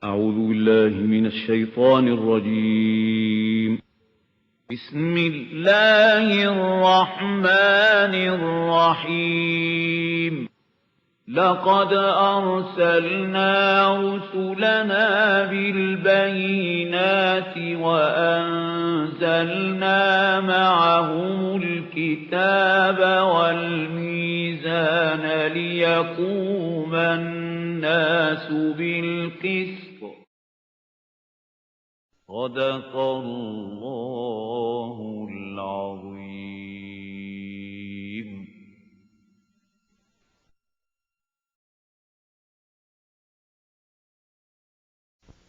أعوذ بالله من الشيطان الرجيم. بسم الله الرحمن الرحيم. لقد أرسلنا رسلنا بالبينات وأنزلنا معهم الكتاب والميزان ليقوم الناس بالقسط. صدق الله العظيم.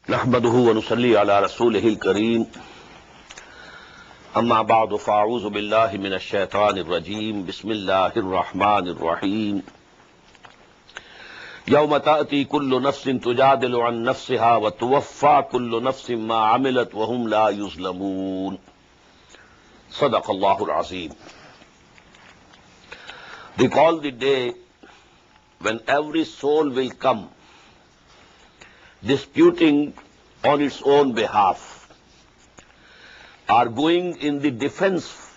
نحمده ونصلي على رسوله الكريم أما بعد فأعوذ بالله من الشيطان الرجيم بسم الله الرحمن الرحيم يوم تأتي كل نفس تجادل عن نفسها وتوفى كل نفس ما عملت وهم لا يظلمون صدق الله العظيم. Recall the day when every soul will come disputing on its own behalf, or going in the defense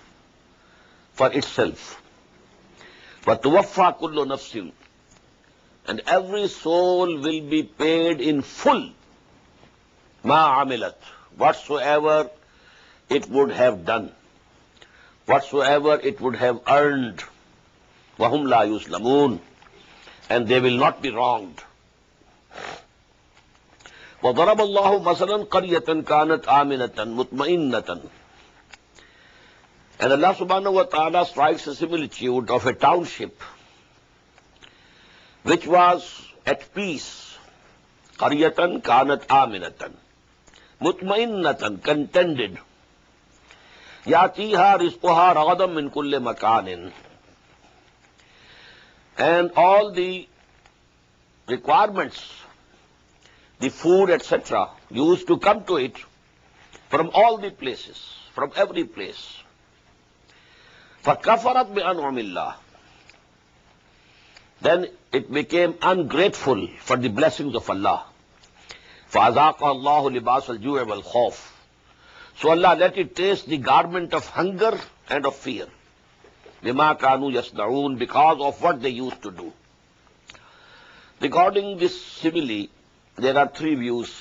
for itself. وَتُوَفَّى كُلُّ نَفْسٍ, and every soul will be paid in full مَا عَمِلَتْ, whatsoever it would have done, whatsoever it would have earned. وَهُمْ لَا يُظْلَمُونَ, and they will not be wronged. وضرب الله مثلا قرية كانت آمنة مطمئنة. And Allah subhanahu wa ta'ala strikes a similitude of a township which was at peace. قرية كانت آمنة مطمئنة, contented. يأتيها رزقها رغدا من كل مكان, and all the requirements, the food, etc., used to come to it from all the places, from every place. فَكَفَرَتْ بِأَنْعُمِ اللَّهِ, then it became ungrateful for the blessings of Allah. فَأَذَاقَ اللَّهُ لِبَاسَ الْجُوعِ وَالْخَوْفِ, so Allah let it taste the garment of hunger and of fear. بِمَا كَانُوا يَصْنَعُونَ, because of what they used to do. Regarding this simile, there are three views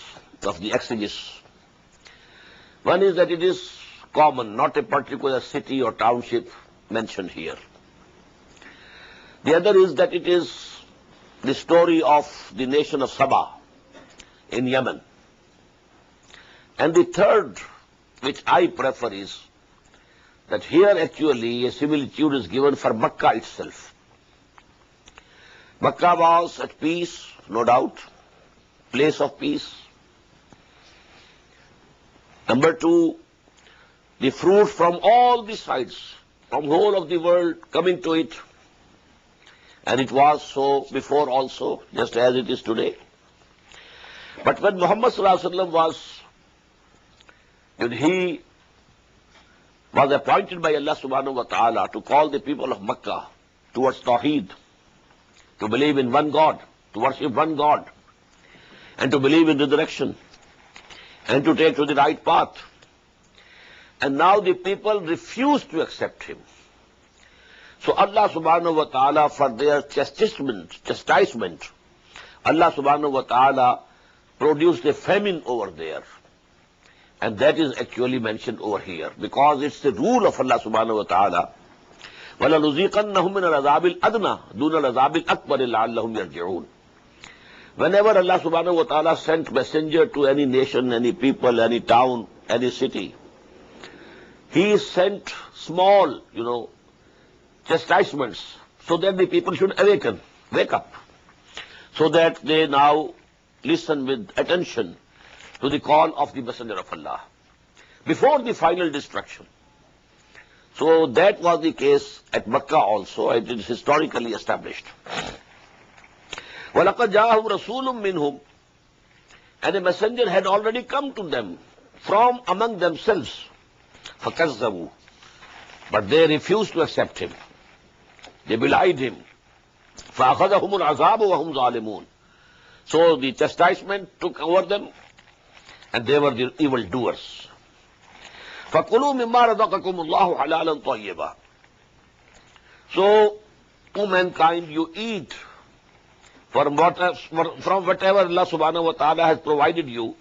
of the exegesis. One is that it is common, not a particular city or township mentioned here. The other is that it is the story of the nation of Saba in Yemen. And the third, which I prefer, is that here actually a similitude is given for Makkah itself. Makkah was at peace, no doubt, place of peace. Number two, the fruit from all the sides, from whole of the world coming to it. And it was so before also, just as it is today. But when Muhammad sallallahu alaihi wasallam when he was appointed by Allah subhanahu wa ta'ala to call the people of Makkah towards Tawheed, to believe in one God, to worship one God, and to believe in resurrection, and to take to the right path. And now the people refuse to accept him. So Allah subhanahu wa ta'ala, for their chastisement, Allah subhanahu wa ta'ala produced a famine over there. And that is actually mentioned over here, because it's the rule of Allah subhanahu wa ta'ala. وَلَنُذِيقَنَّهُمْ مِنَ الْعَذَابِ الْأَدْنَى دُونَ الْعَذَابِ الْأَكْبَرِ لَعَلَّهُمْ يَرْجِعُونَ. Whenever Allah subhanahu wa ta'ala sent messenger to any nation, any people, any town, any city, he sent small, chastisements, so that the people should wake up, so that they now listen with attention to the call of the messenger of Allah before the final destruction. So that was the case at Makkah also. It is historically established. وَلَقَدْ جَاءَهُمْ رَسُولٌ مِّنْهُمْ, and a messenger had already come to them from among themselves. فَكَذَّبُوا, but they refused to accept him. They belied him. فَأَخَذَهُمُ الْعَذَابُ وَهُمْ ظَالِمُونَ, So the chastisement took over them, and they were the evildoers. فَكُلُوا مِمَّا رَزَقَكُمُ اللَّهُ حَلَالًا طَيِّبًا. So, O mankind, you eat from whatever Allah subhanahu wa ta'ala has provided you,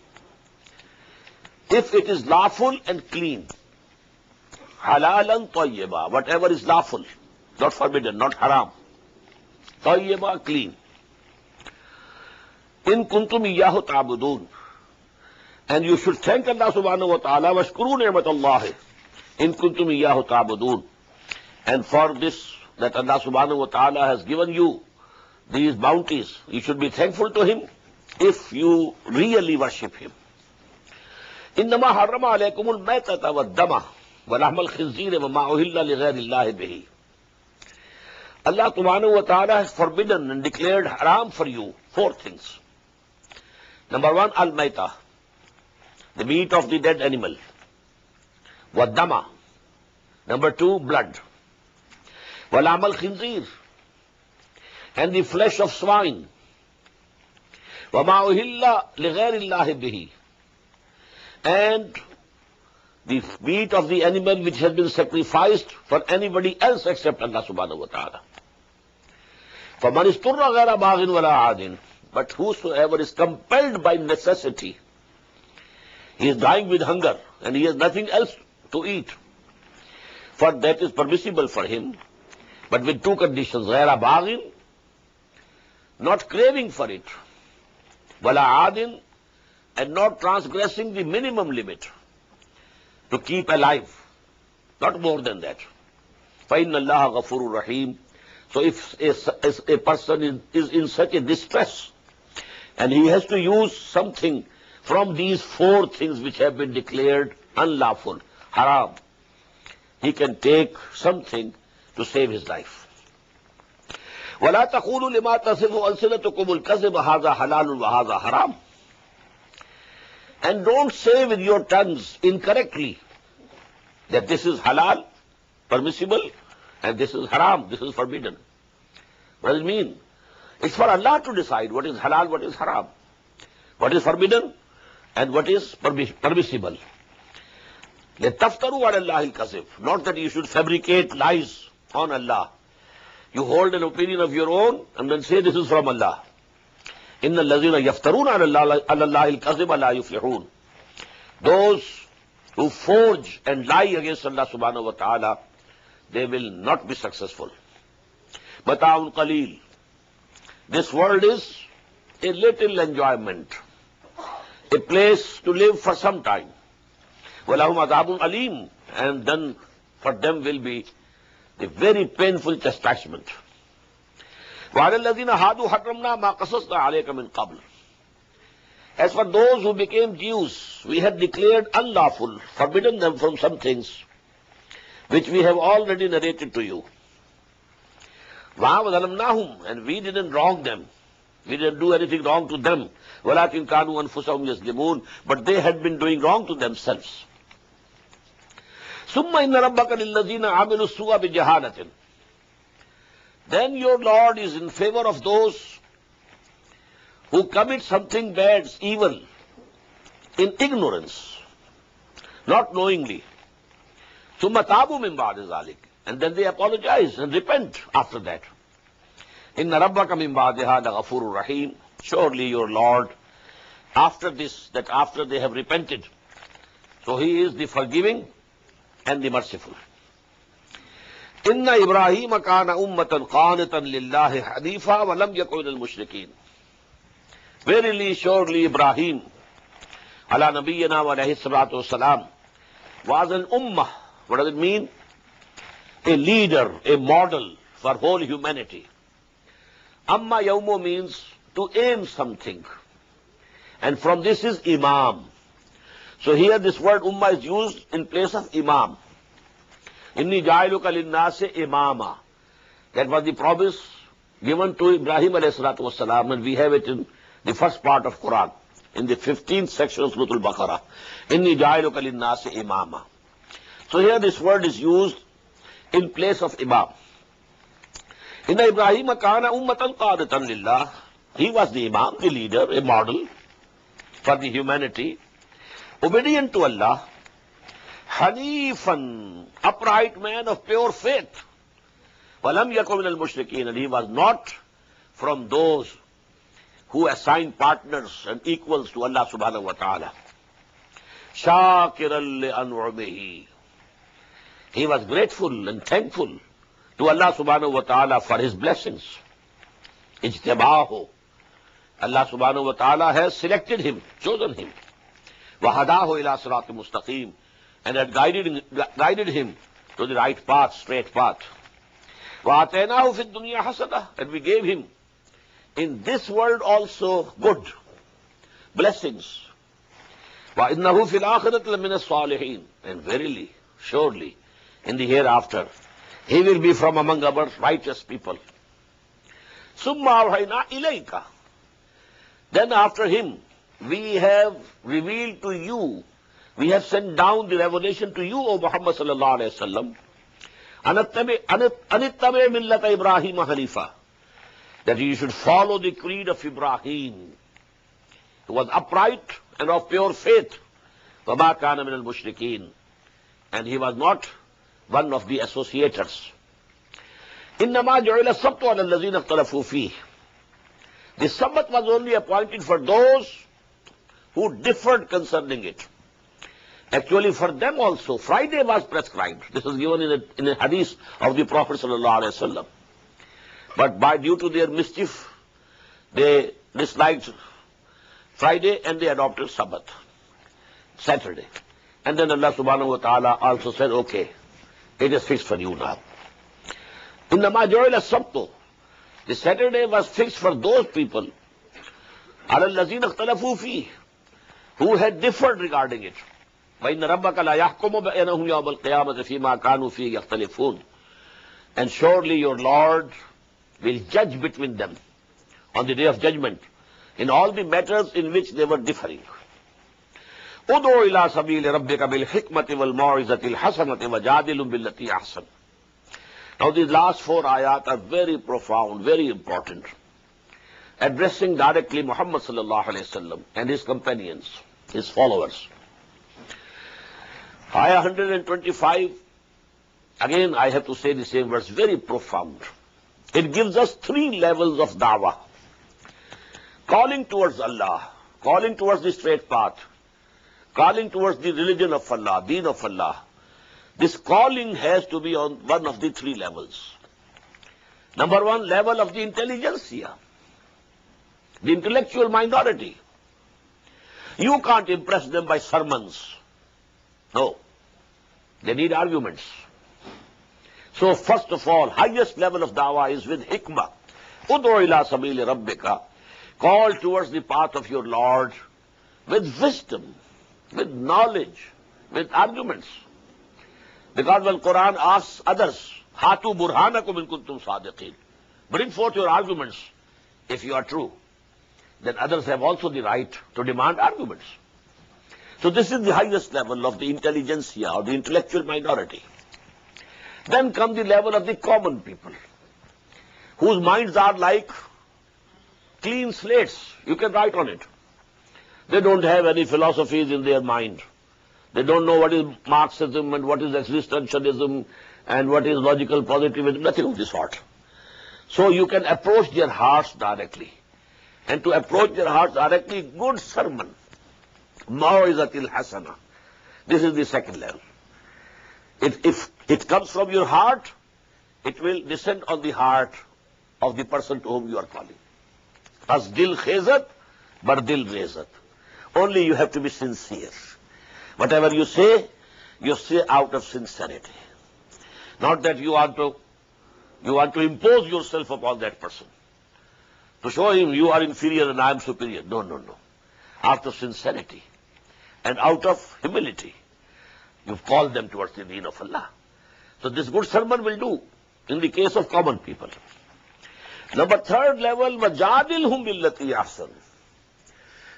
if it is lawful and clean. Halalan tayyiba, whatever is lawful, not forbidden, not haram. Tayyiba, clean. In kuntum iyyahu ta'budun. And you should thank Allah subhanahu wa ta'ala, washkuru ni'matallahi. In kuntum iyyahu ta'budun. And for this, that Allah subhanahu wa ta'ala has given you these bounties, you should be thankful to Him if you really worship Him. إنما حرم عليكم الميتة والدم ولحم الخنزير وما أهل لغير الله به. Allah subhanahu wa ta'ala has forbidden and declared haram for you 4 things. Number 1, al-mayta, the meat of the dead animal. Waddama. Number 2, blood. Walam al-khinzir, and the flesh of swine. Wama uhilla lighayri Allahi bihi, and the meat of the animal which has been sacrificed for anybody else except Allah subhanahu wa ta'ala. فَمَنِ اسْتُرَّ غَيْرَ بَاغٍ وَلَا عَادٍ. But whosoever is compelled by necessity, he is dying with hunger and he has nothing else to eat, for that is permissible for him, but with 2 conditions: غَيْرَ بَاغٍ, not craving for it, وَلَا عَادٍ, and not transgressing the minimum limit to keep alive, not more than that. فَإِنَّ اللَّهَ غَفُورٌ رَحِيمٌ. So if a person is in such a distress and he has to use something from these 4 things which have been declared unlawful, haram, he can take something to save his life. وَلَا تَقُولُوا لِمَا تَصِفُ أَلْسِنَتُكُمُ الْكَذِبَ هَذَا حَلَالٌ وَهَذَا حَرَامٌ. And don't say with your tongues incorrectly that this is halal, permissible, and this is haram, this is forbidden. What does it mean? It's for Allah to decide what is halal, what is haram, what is forbidden, and what is permissible. لِتَفْتَرُوا عَلَى اللَّهِ الْكَذِبَ. Not that you should fabricate lies on Allah. You hold an opinion of your own and then say this is from Allah. إِنَّ الَّذِينَ يَفْتَرُونَ عَلَى اللَّهِ الْكَذِبَ لَا يُفْلِحُونَ. Those who forge and lie against Allah subhanahu wa ta'ala, they will not be successful. مَتَاعٌ قَلِيلٌ. This world is a little enjoyment, a place to live for some time. وَلَهُمْ عَذَابٌ أَلِيمٌ. And then for them will be a very painful chastisement. وَعَلَى الَّذِينَ هَادُوا حَرَّمْنَا مَا قَصَصْنَا عَلَيْكَ مِنْ قَبْلِ. As for those who became Jews, we had declared unlawful, forbidden them from some things which we have already narrated to you. وَعَوَذَلَمْنَاهُمْ. And we didn't wrong them. We didn't do anything wrong to them. وَلَكِنْ كَانُوا أَنفُسَهُمْ يَظْلِمُونَ. But they had been doing wrong to themselves. ثُمَّ إِنَّ رَبَّكَ لِلَّذِينَ عَمِلُوا السُّوءَ بِجَهَالَةٍ. Then your Lord is in favor of those who commit something bad, evil, in ignorance, not knowingly. ثُمَّ تَابُوا مِنْ بَعْدِ ذَلِكَ. And then they apologize and repent after that. إِنَّ رَبَّكَ مِنْ بَعْدِهَا لَغَفُورٌ رَحِيمٌ. Surely your Lord, after this, that after they have repented, so He is the forgiving and the merciful. إِنَّ إِبْرَاهِيمَ كَانَ أُمَّةً قَانِتًا لِلَّهِ حَنِيفًا وَلَمْ يَكُنْ مِنَ الْمُشْرِكِينَ. Verily, surely Ibrahim, ala nabiyyina wa alayhi salatu wassalam, was an ummah. What does it mean? A leader, a model for whole humanity. Amma yawmo means to aim something. And from this is imam. So here this word ummah is used in place of imam. Inni ja'iluka linnasi imama. That was the promise given to Ibrahim alayhi salatu wassalam, and we have it in the first part of Quran, in the 15th section of Surah Al-Baqarah. Inni ja'iluka linnasi imama. So here this word is used in place of imam. Inna Ibrahim kana ummatan qadatan lillah He was the Imam, the leader, a model for the humanity, obedient to Allah, Hanifan, upright man of pure faith. Walam yakun minal mushrikeen, and he was not from those who assign partners and equals to Allah subhanahu wa ta'ala. Shakiran li an'umihi. He was grateful and thankful to Allah subhanahu wa ta'ala for his blessings. Ijtabahu. Allah subhanahu wa ta'ala has selected him, chosen him. Wahadahu ila sirati mustaqim, and had guided him to the right path, straight path. Wa'atainahu fid dunya hasana, and we gave him in this world also good blessings. وَإِنَّهُ فِي الْآخِرَةِ لَمِنَ الصَّالِحِينَ, and verily, surely, in the hereafter, he will be from among our righteous people. ثُمَّ أَوْحَيْنَا إِلَيْكَ, then after him, we have revealed to you, we have sent down the revelation to you, O Muhammad sallallahu alayhi wa sallam, أَنِتَّبِعْ مِلَّةَ إِبْرَاهِيمَ حَنِيفًا, that you should follow the creed of Ibrahim, who was upright and of pure faith. وَمَا كَانَ مِنَ الْمُشْرِكِينَ, and he was not one of the associators. إِنَّمَا جُعِلَ السَّبْتُ عَلَى الَّذِينَ اخْتَلَفُوا فِيهِ, the Sabbath was only appointed for those who differed concerning it. Actually, for them also, Friday was prescribed. This is given in a hadith of the Prophet sallallahu alaihi wasallam. But due to their mischief, they disliked Friday and they adopted Sabbath, Saturday. And then Allah subhanahu wa ta'ala also said, okay, it is fixed for you now. إِنَّمَا جُعِلَ السَّبْتُ, the Saturday was fixed for those people, عَلَى الَّذِينَ اخْتَلَفُوا فِيهِ, who had differed regarding it. وَإِنَّ رَبَّكَ لَا يَحْكُمُ بَيْنَهُمْ يَوْمَ الْقِيَامَةِ فِيمَا كَانُوا فِيهِ يَخْتَلِفُونَ, and surely your Lord will judge between them on the day of judgment in all the matters in which they were differing. اُدْعُوا إِلَىٰ سَبِيلِ رَبِّكَ بِالْحِكْمَةِ وَالْمَوْعِظَةِ الْحَسَنَةِ وَجَادِلْهُمْ بِالَّتِي أَحْسَنُ. Now these last 4 ayat are very profound, very important, addressing directly Muhammad sallallahu alayhi wasallam and his companions, his followers. Ayah 125, again I have to say the same verse, very profound. It gives us 3 levels of da'wah. Calling towards Allah, calling towards the straight path, calling towards the religion of Allah, deen of Allah. This calling has to be on one of the 3 levels. Number 1, level of the intelligentsia, the intellectual minority. You can't impress them by sermons. No. They need arguments. So first of all, highest level of da'wah is with hikmah. Ud'u ila sabili rabbika. Call towards the path of your Lord with wisdom, with knowledge, with arguments. Because when Quran asks others, Hatu burhanakum in kuntum sadiqin, bring forth your arguments if you are true, then others have also the right to demand arguments. So this is the highest level of the intelligentsia or the intellectual minority. Then come the level of the common people, whose minds are like clean slates. You can write on it. They don't have any philosophies in their mind. They don't know what is Marxism and what is existentialism and what is logical positivism, nothing of the sort. So you can approach their hearts directly. And to approach their hearts directly, good sermon. Mau'izatil hasana. This is the second level. If it comes from your heart, it will descend on the heart of the person to whom you are calling. As dil khezat, bar dil rezat. Only you have to be sincere. Whatever you say out of sincerity. Not that you want to impose yourself upon that person. To show him you are inferior and I am superior. No, no, no. Out of sincerity and out of humility, you call them towards the deen of Allah. So this good sermon will do in the case of common people. Number 3rd level, وَجَادِلْهُمْ بِالَّتِي أَحْسَنُ.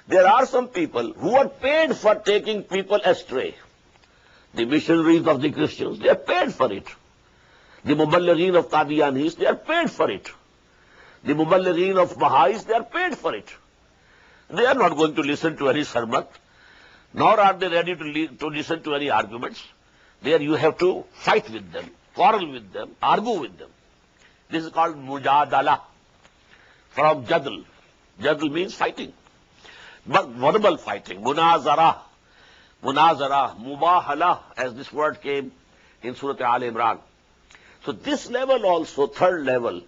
There are some people who are paid for taking people astray. The missionaries of the Christians, they are paid for it. The Muballighin of Qadianis, they are paid for it. The muballighin of Baha'is, they are paid for it. They are not going to listen to any sermon, nor are they ready to listen to any arguments. There you have to fight with them, quarrel with them, argue with them. This is called mujadala, from jadl. Jadl means fighting, but verbal fighting, munazara, mubahala, as this word came in Surah Al Imran. So this level also, third level,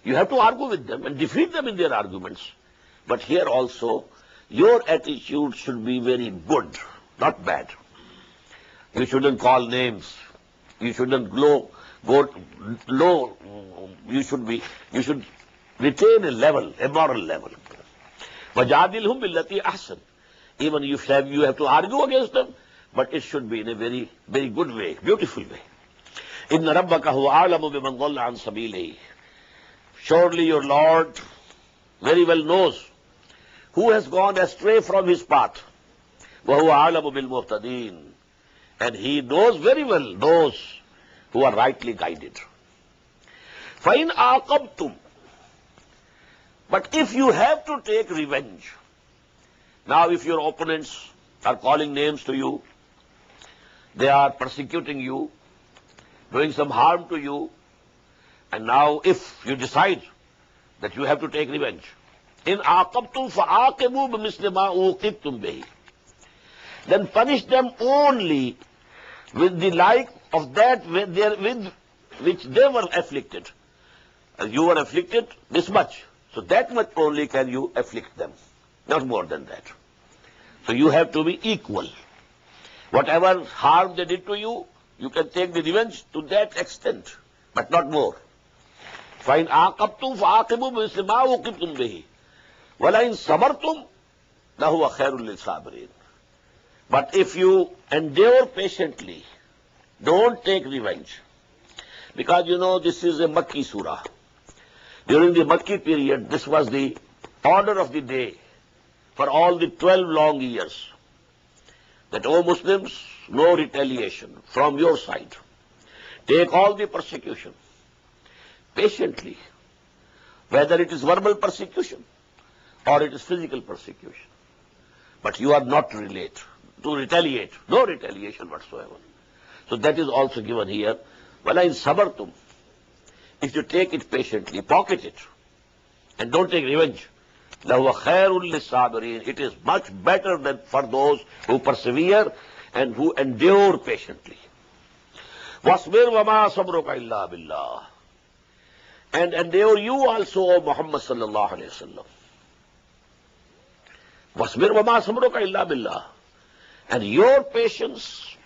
you have to argue with them and defeat them in their arguments. But here also, your attitude should be very good, not bad. You shouldn't call names. You shouldn't go low. You should retain a level, a moral level. وَجَادِلْهُمْ بِالَّتِي أَحْسَنُ. Even if you have to argue against them, but it should be in a very, very good way, beautiful way. إِنَّ رَبَّكَ هُوَ أَعْلَمُ بِمَنْ ضَلَّ عَنْ سَبِيلِهِ. Surely your Lord very well knows who has gone astray from his path. وَهُوَ أَعْلَمُ بِالْمُهْتَدِينَ. And he knows very well those who are rightly guided. فَإِنْ عَاقَبْتُمْ. But if you have to take revenge, now if your opponents are calling names to you, they are persecuting you, doing some harm to you, and now if you decide that you have to take revenge, in aqabtum fa'aqibu bimisli ma uqibtum bihi, then punish them only with the like of that with which they were afflicted. You were afflicted this much, so that much only can you afflict them, not more than that. So you have to be equal. Whatever harm they did to you, you can take the revenge to that extent, but not more. فَإِنْ عَاقَبْتُمْ فَعَاقِبُوا بِمِثْلِ مَا عُوقِبْتُمْ بِهِ وَلَئِنْ صَبَرْتُمْ لَهُوَ خَيْرٌ لِلصَّابِرِينَ. But if you endure patiently, don't take revenge. Because you know this is a Makki surah. During the Makki period, this was the order of the day for all the 12 long years. That, O Muslims, no retaliation from your side. Take all the persecution patiently, whether it is verbal persecution or it is physical persecution. But you are not to retaliate, no retaliation whatsoever. So that is also given here. وَلَئِنْ صَبَرْتُمْ. If you take it patiently, pocket it, and don't take revenge, لَهُوَ خَيْرٌ لِلصَّابِرِينَ. It is much better than for those who persevere and who endure patiently. وَاصْبِرْ وَمَا صَبْرُكَ إِلَّا بِاللَّهِ. And endure you also, O Muhammad sallallahu alayhi wa sallam. وَاصْبِرْ وَمَا صَبْرُكَ إِلَّا بِاللَّهِ. And your patience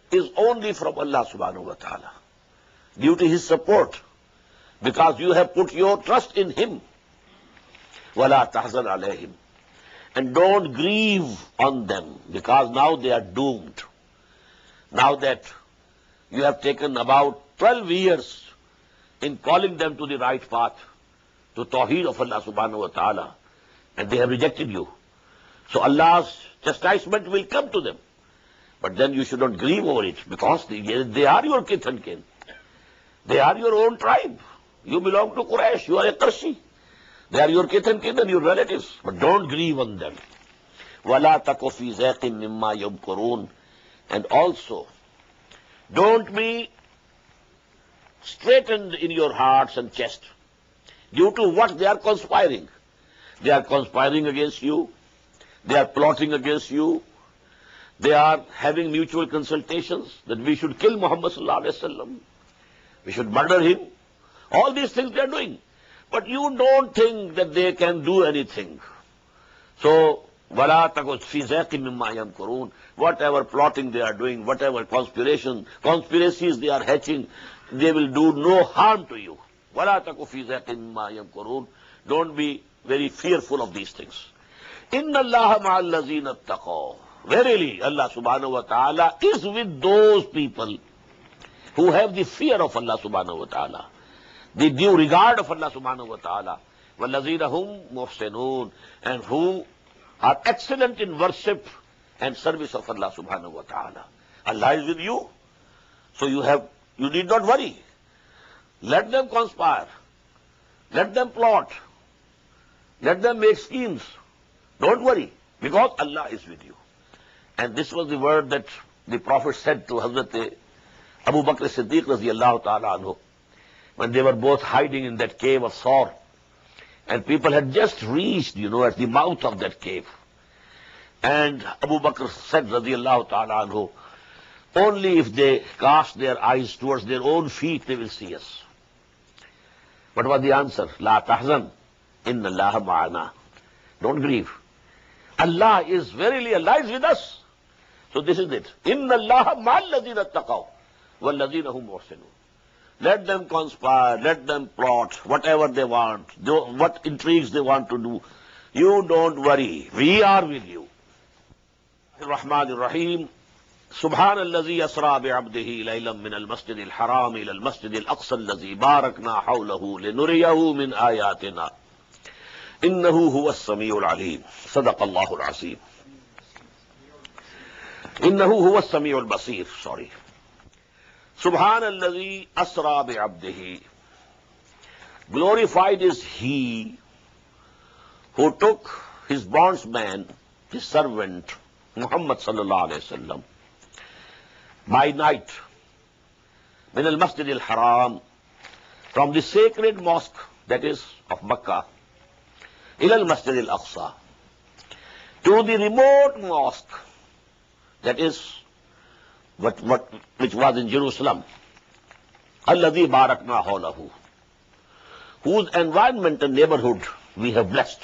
is only from Allah subhanahu wa ta'ala, due to His support, because you have put your trust in Him. وَلَا تَحْزَنْ عَلَيْهِمْ. And don't grieve on them, because now they are doomed. Now that you have taken about 12 years in calling them to the right path, to Tawheed of Allah subhanahu wa ta'ala, and they have rejected you. So Allah's chastisement will come to them. But then you should not grieve over it, because they are your kith and kin. They are your own tribe. You belong to Quraysh. You are a Qurayshi. They are your kith and kin and your relatives. But don't grieve on them. وَلَا تَكُ فِي ذَيْقٍ مِمَّا يَمْكُرُونَ. And also, don't be straitened in your hearts and chest due to what they are conspiring. They are conspiring against you. They are plotting against you. They are having mutual consultations that we should kill Muhammad sallallahu alaihi wasallam. We should murder him. All these things they are doing. But you don't think that they can do anything. So, وَلَا تَكُ فِي ذَيْقٍ مِمَّا يَمْكُرُونَ. Whatever plotting they are doing, whatever conspiracies they are hatching, they will do no harm to you. وَلَا تَكُ فِي ذَيْقٍ مِمَّا يَمْكُرُونَ. Don't be very fearful of these things. إِنَّ اللَّهَ مَعَ الَّذِينَ اتَّقَوْا. Verily, Allah subhanahu wa ta'ala is with those people who have the fear of Allah subhanahu wa ta'ala, the due regard of Allah subhanahu wa ta'ala, وَالَّذِينَ هُمْ مُحْسِنُونَ, and who are excellent in worship and service of Allah subhanahu wa ta'ala. Allah is with you, so you need not worry. Let them conspire. Let them plot. Let them make schemes. Don't worry, because Allah is with you. And this was the word that the Prophet said to Hazrat Abu Bakr Siddiq radiallahu ta'ala anhu, when they were both hiding in that cave of Saur, and people had just reached, at the mouth of that cave. And Abu Bakr said radiallahu ta'ala anhu, only if they cast their eyes towards their own feet, they will see us. What was the answer? La tahzan, inna Allah ma'ana. Don't grieve. Allah is with us. So this is it. Inna Allah ma'al ladina taqaw wal ladina hum muhsinun. Let them conspire, let them plot, whatever they want, what intrigues they want to do. You don't worry. We are with you. Ar-Rahman Ar-Rahim. سبحان الذي أسرى بعبده ليلا من المسجد الحرام إلى المسجد الأقصى الذي باركنا حوله لنريه من آياتنا إنه هو السميع العليم صدق الله العظيم إنه هو السميع البصير سبحان الذي أسرى بعبده. Glorified is he who took his bondsman, his servant Muhammad sallallahu alayhi wa sallam, by night, min al-Masjid al-Haram, from the sacred mosque, that is, of Makkah, ila al-Masjid al-Aqsa, to the remote mosque, that is, which was in Jerusalem, alladhi barakna hawlahu, whose environment and neighborhood we have blessed.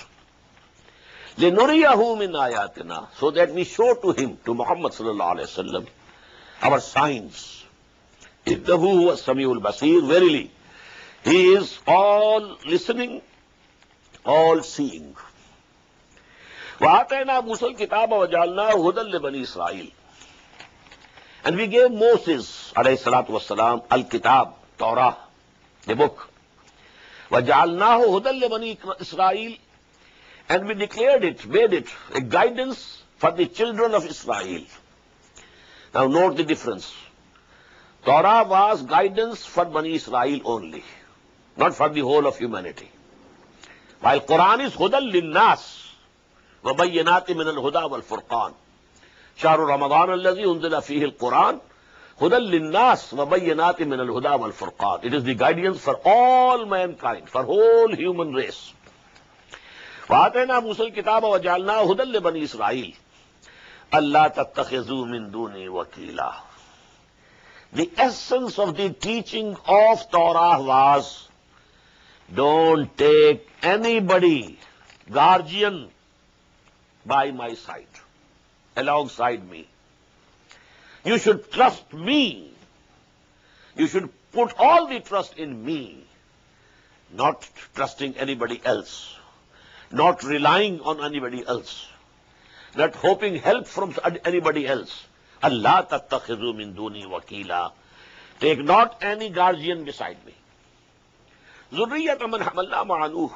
لِنُرِيَهُ مِنْ آيَاتِنَا, so that we show to him, to Muhammad sallallahu alayhi wa sallam, our signs. إِنَّهُ هُوَ السَّمِيعُ الْبَصِيرُ. Verily, he is all listening, all seeing. وَآتَيْنَا مُوسَى الْكِتَابَ وَجَعَلْنَاهُ هُدًى لِبَنِي إِسْرَائِيلَ. And we gave Moses alayhi salatu wasalam al-Kitab, Torah, the book. وَجَعَلْنَاهُ هُدًى لِبَنِي إِسْرَائِيلَ. And we declared it, made it a guidance for the children of Israel. Now note the difference. Torah was guidance for Bani Israel only, not for the whole of humanity. While Quran is Hudan Linnas, وَبَيِّنَاتِ مِنَ الْهُدَى وَالْفُرْقَانِ. شهر رمضان الذي أنزل فيه القرآن هدى للناس وبينات من الهدى والفرقان. It is the guidance for all mankind, for whole human race. وآتينا موسى الكتاب وجعلناه هدى لبني إسرائيل ألا تتخذوا من دوني وكيلا. The essence of the teaching of Torah was, don't take anybody, guardian, by my side, alongside me. You should trust me. You should put all the trust in me, not trusting anybody else, not relying on anybody else, not hoping help from anybody else. Allah tattakhidhu min duni wakila. Take not any guardian beside me. Zurriyata man hamalna ma'a Nuh.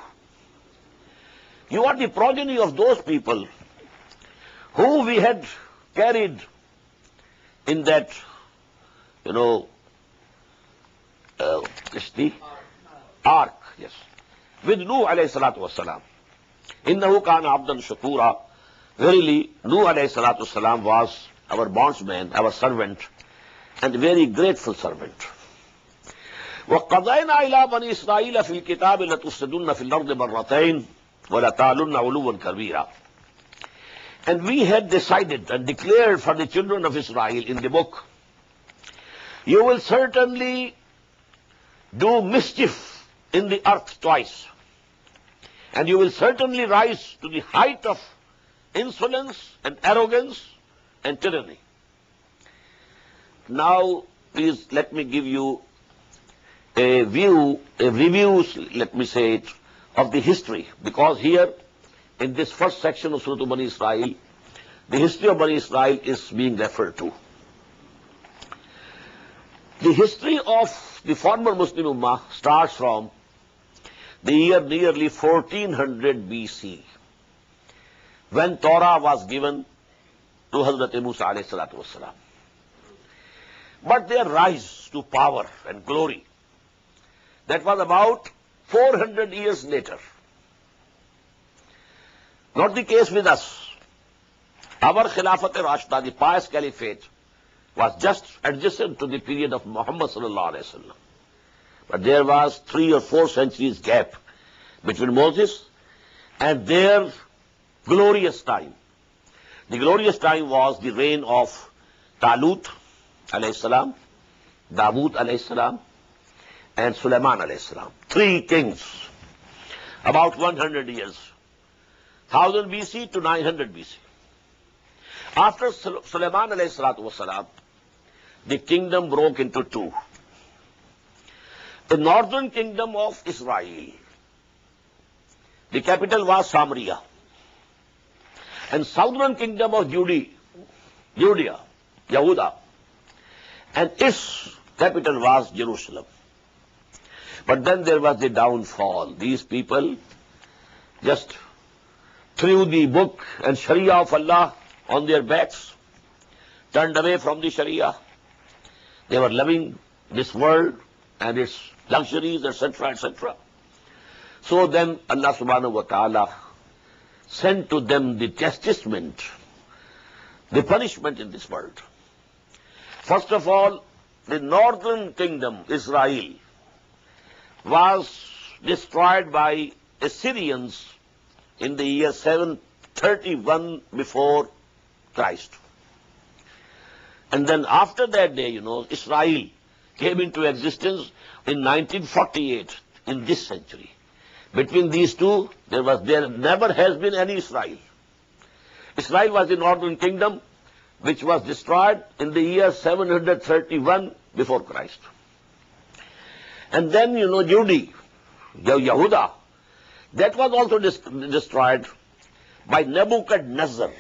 You are the progeny of those people who we had carried in that, ark, yes, with Nuh alayhi salatu wassalam. Innahu kana abdan shakura. Verily, Nuh alayhi salatu wassalam was our bondsman, our servant, and very grateful servant. وَقَضَيْنَا إِلَىٰ بَنِي إِسْرَائِيلَ فِي الْكِتَابِ لَتُفْسِدُنَّ فِي الْأَرْضِ مَرَّتَيْنِ وَلَتَعْلُنَّ عُلُوًّا كَبِيرًا. And we had decided and declared for the children of Israel in the book, you will certainly do mischief in the earth twice, and you will certainly rise to the height of insolence and arrogance and tyranny. Now, please let me give you a review, let me say it, of the history, because here in this first section of Surah Bani Israel, the history of Bani Israel is being referred to. The history of the former Muslim Ummah starts from the year nearly 1400 BC, when Torah was given to Hazrat Musa alayhi salatu wassalam. But their rise to power and glory, that was about 400 years later. Not the case with us. Our Khilafat-e-Rashida, the pious caliphate, was just adjacent to the period of Muhammad sallallahu alaihi wasallam. But there was 3 or 4 centuries gap between Moses and their glorious time. The glorious time was the reign of Talut alayhi salam, Dawood alayhi salam, and Sulaiman alayhi salam. 3 kings, about 100 years, 1000 BC to 900 BC. After Sulaiman alayhi salatu wasalam, the kingdom broke into 2. The northern kingdom of Israel, the capital was Samaria, and southern kingdom of Judea, Yehuda, and its capital was Jerusalem. But then there was the downfall. These people just threw the book and Sharia of Allah on their backs, turned away from the Sharia. They were loving this world and its luxuries, etc., etc. So then Allah subhanahu wa ta'ala sent to them the chastisement, the punishment in this world. First of all, the northern kingdom, Israel, was destroyed by Assyrians in the year 731 before Christ. And then after that day, Israel came into existence in 1948, in this century. Between these two, there never has been any Israel. Israel was the northern kingdom, which was destroyed in the year 731 before Christ. And then, Judea, Yehuda, that was also destroyed by Nebuchadnezzar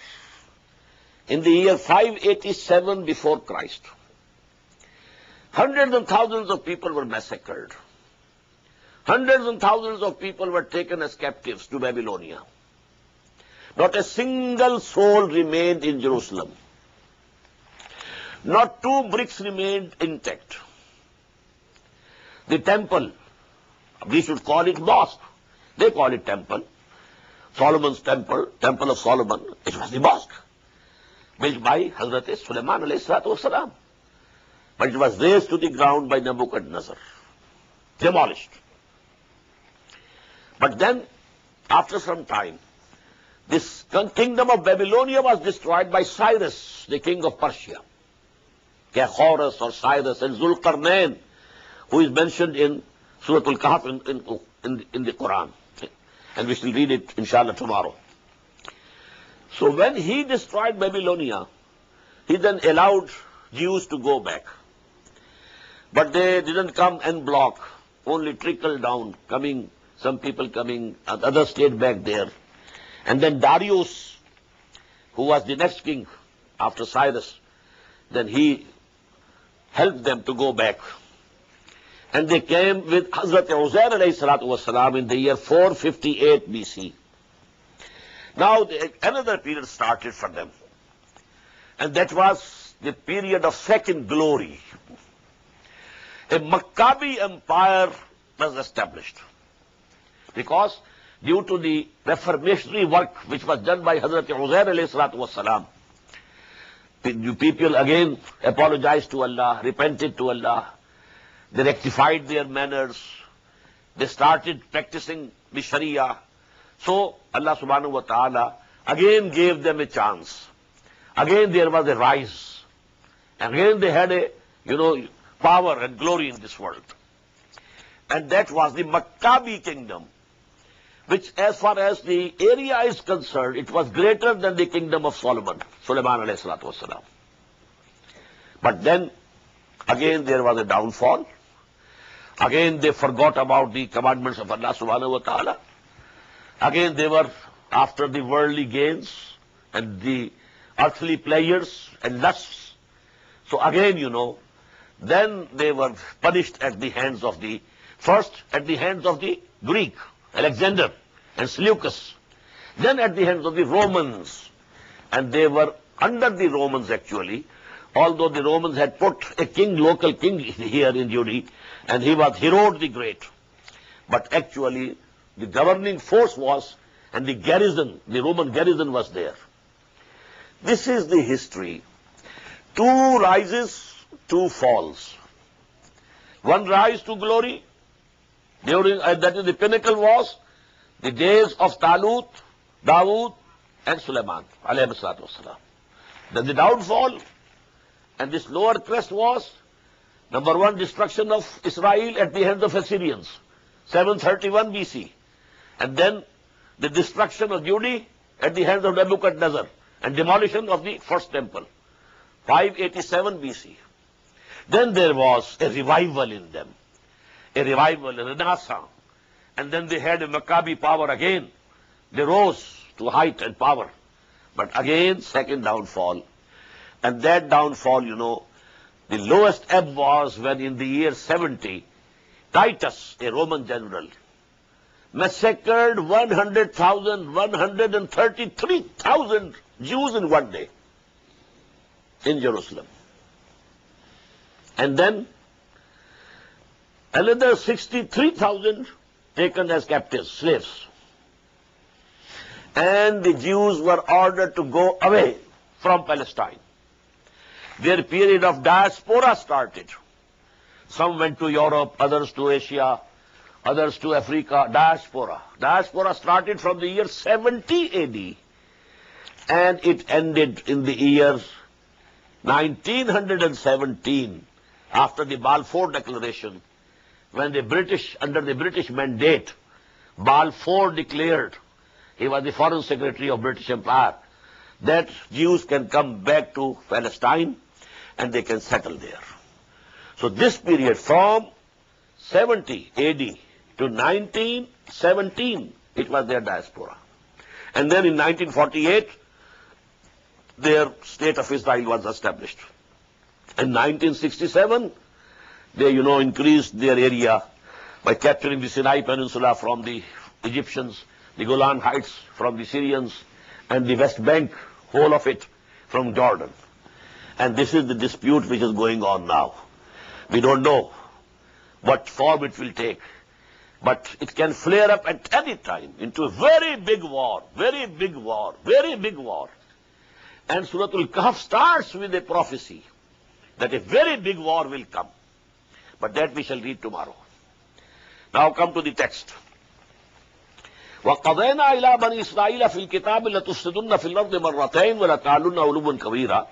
in the year 587 before Christ. Hundreds and thousands of people were massacred. Hundreds and thousands of people were taken as captives to Babylonia. Not a single soul remained in Jerusalem. Not 2 bricks remained intact. The temple, we should call it mosque. They call it temple. Solomon's temple, Temple of Solomon, it was the mosque, built by Hazrat Sulaiman alayhi salatu wasalam. But it was razed to the ground by Nebuchadnezzar, demolished. But then, after some time, this kingdom of Babylonia was destroyed by Cyrus, the king of Persia. Horus or Cyrus and Zulqarnain, who is mentioned in Surah Al-Kahf in the Quran. And we shall read it, inshallah, tomorrow. So when he destroyed Babylonia, he then allowed Jews to go back. But they didn't come en bloc, only trickle down, some people coming, and others stayed back there. And then Darius, who was the next king after Cyrus, then he helped them to go back. And they came with Hazrat Uzair alayhi salatu wasalam in the year 458 BC. Now another period started for them. And that was the period of second glory. A Maccabi empire was established. Because due to the reformatory work which was done by Hazrat Uzair alayhi salatu wasalam, the people again apologized to Allah, repented to Allah. They rectified their manners. They started practicing the Sharia. So Allah subhanahu wa ta'ala again gave them a chance. Again there was a rise. Again they had a, power and glory in this world. And that was the Maccabi kingdom, which as far as the area is concerned, it was greater than the kingdom of Solomon, Sulaiman alayhi salatu wasalam. But then, again there was a downfall. Again they forgot about the commandments of Allah subhanahu wa ta'ala. Again they were after the worldly gains and the earthly pleasures and lusts. So again, then they were punished at the hands of the Greek, Alexander and Seleucus. Then at the hands of the Romans. And they were under the Romans actually, although the Romans had put a local king here in Judea, and he was Herod the Great. but actually the governing force was, and the garrison, the Roman garrison was there. This is the history. Two rises, two falls. One rise to glory, during, that is the pinnacle was the days of Talut, Dawood, and Sulaiman, alayhi salatu wassalam. Then the downfall, and this lower crest was, number one, destruction of Israel at the hands of Assyrians, 731 BC. And then the destruction of Judah at the hands of Nebuchadnezzar, and demolition of the first temple, 587 BC. Then there was a revival in them, a revival, a renaissance. And then they had a Maccabi power again. They rose to height and power. But again, second downfall. And that downfall, the lowest ebb was when in the year 70, Titus, a Roman general, massacred 133,000 Jews in one day in Jerusalem. And then another 63,000 taken as captives, slaves. And the Jews were ordered to go away from Palestine. Their period of diaspora started. Some went to Europe, others to Asia, others to Africa. Diaspora. Diaspora started from the year 70 AD, and it ended in the year 1917, after the Balfour Declaration, when the British, under the British mandate, Balfour declared, he was the Foreign Secretary of British Empire, that Jews can come back to Palestine and they can settle there. So this period from 70 AD to 1917, it was their diaspora. And then in 1948, their state of Israel was established. In 1967, they, increased their area by capturing the Sinai Peninsula from the Egyptians, the Golan Heights from the Syrians, and the West Bank, whole of it, from Jordan. And this is the dispute which is going on now. We don't know what form it will take, but it can flare up at any time into a very big war, very big war, very big war. And Surah Al-Kahf starts with a prophecy that a very big war will come. But that we shall read tomorrow. Now come to the text. وَقَضَيْنَا إِلَىٰ بَنِي إِسْرَائِيلَ فِي الْكِتَابِ لَتُفْسِدُنَّ فِي الْأَرْضِ مَرَّتَيْنِ وَلَتَعْلُنَّ عُلُوًّا كَبِيرًا.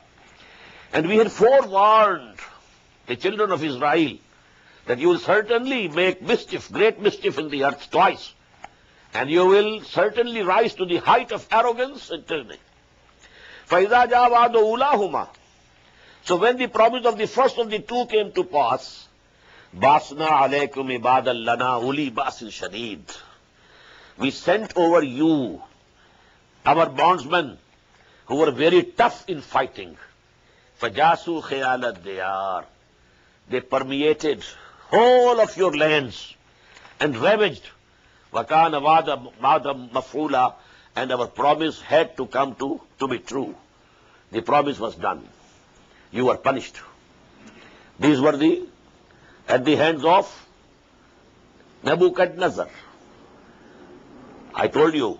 And we had forewarned the children of Israel that you will certainly make mischief, great mischief in the earth twice. And you will certainly rise to the height of arrogance and tyranny. فَإِذَا جَاءَ وَعْدُ أُولَاهُمَا. So when the promise of the first of the two came to pass, بَاسْنَا عَلَيْكُمْ عِبَادًا لَنَا أُولِي بَأْسٍ شَدِيدٍ. We sent over you our bondsmen who were very tough in fighting. فَجَاسُوا خِيَالَ الدِّيَارِ. They permeated whole of your lands and ravaged. وَكَانَ وَعْدًا مَفْعُولًا. And our promise had to come to be true. The promise was done. You were punished. These were at the hands of Nebuchadnezzar. I told you,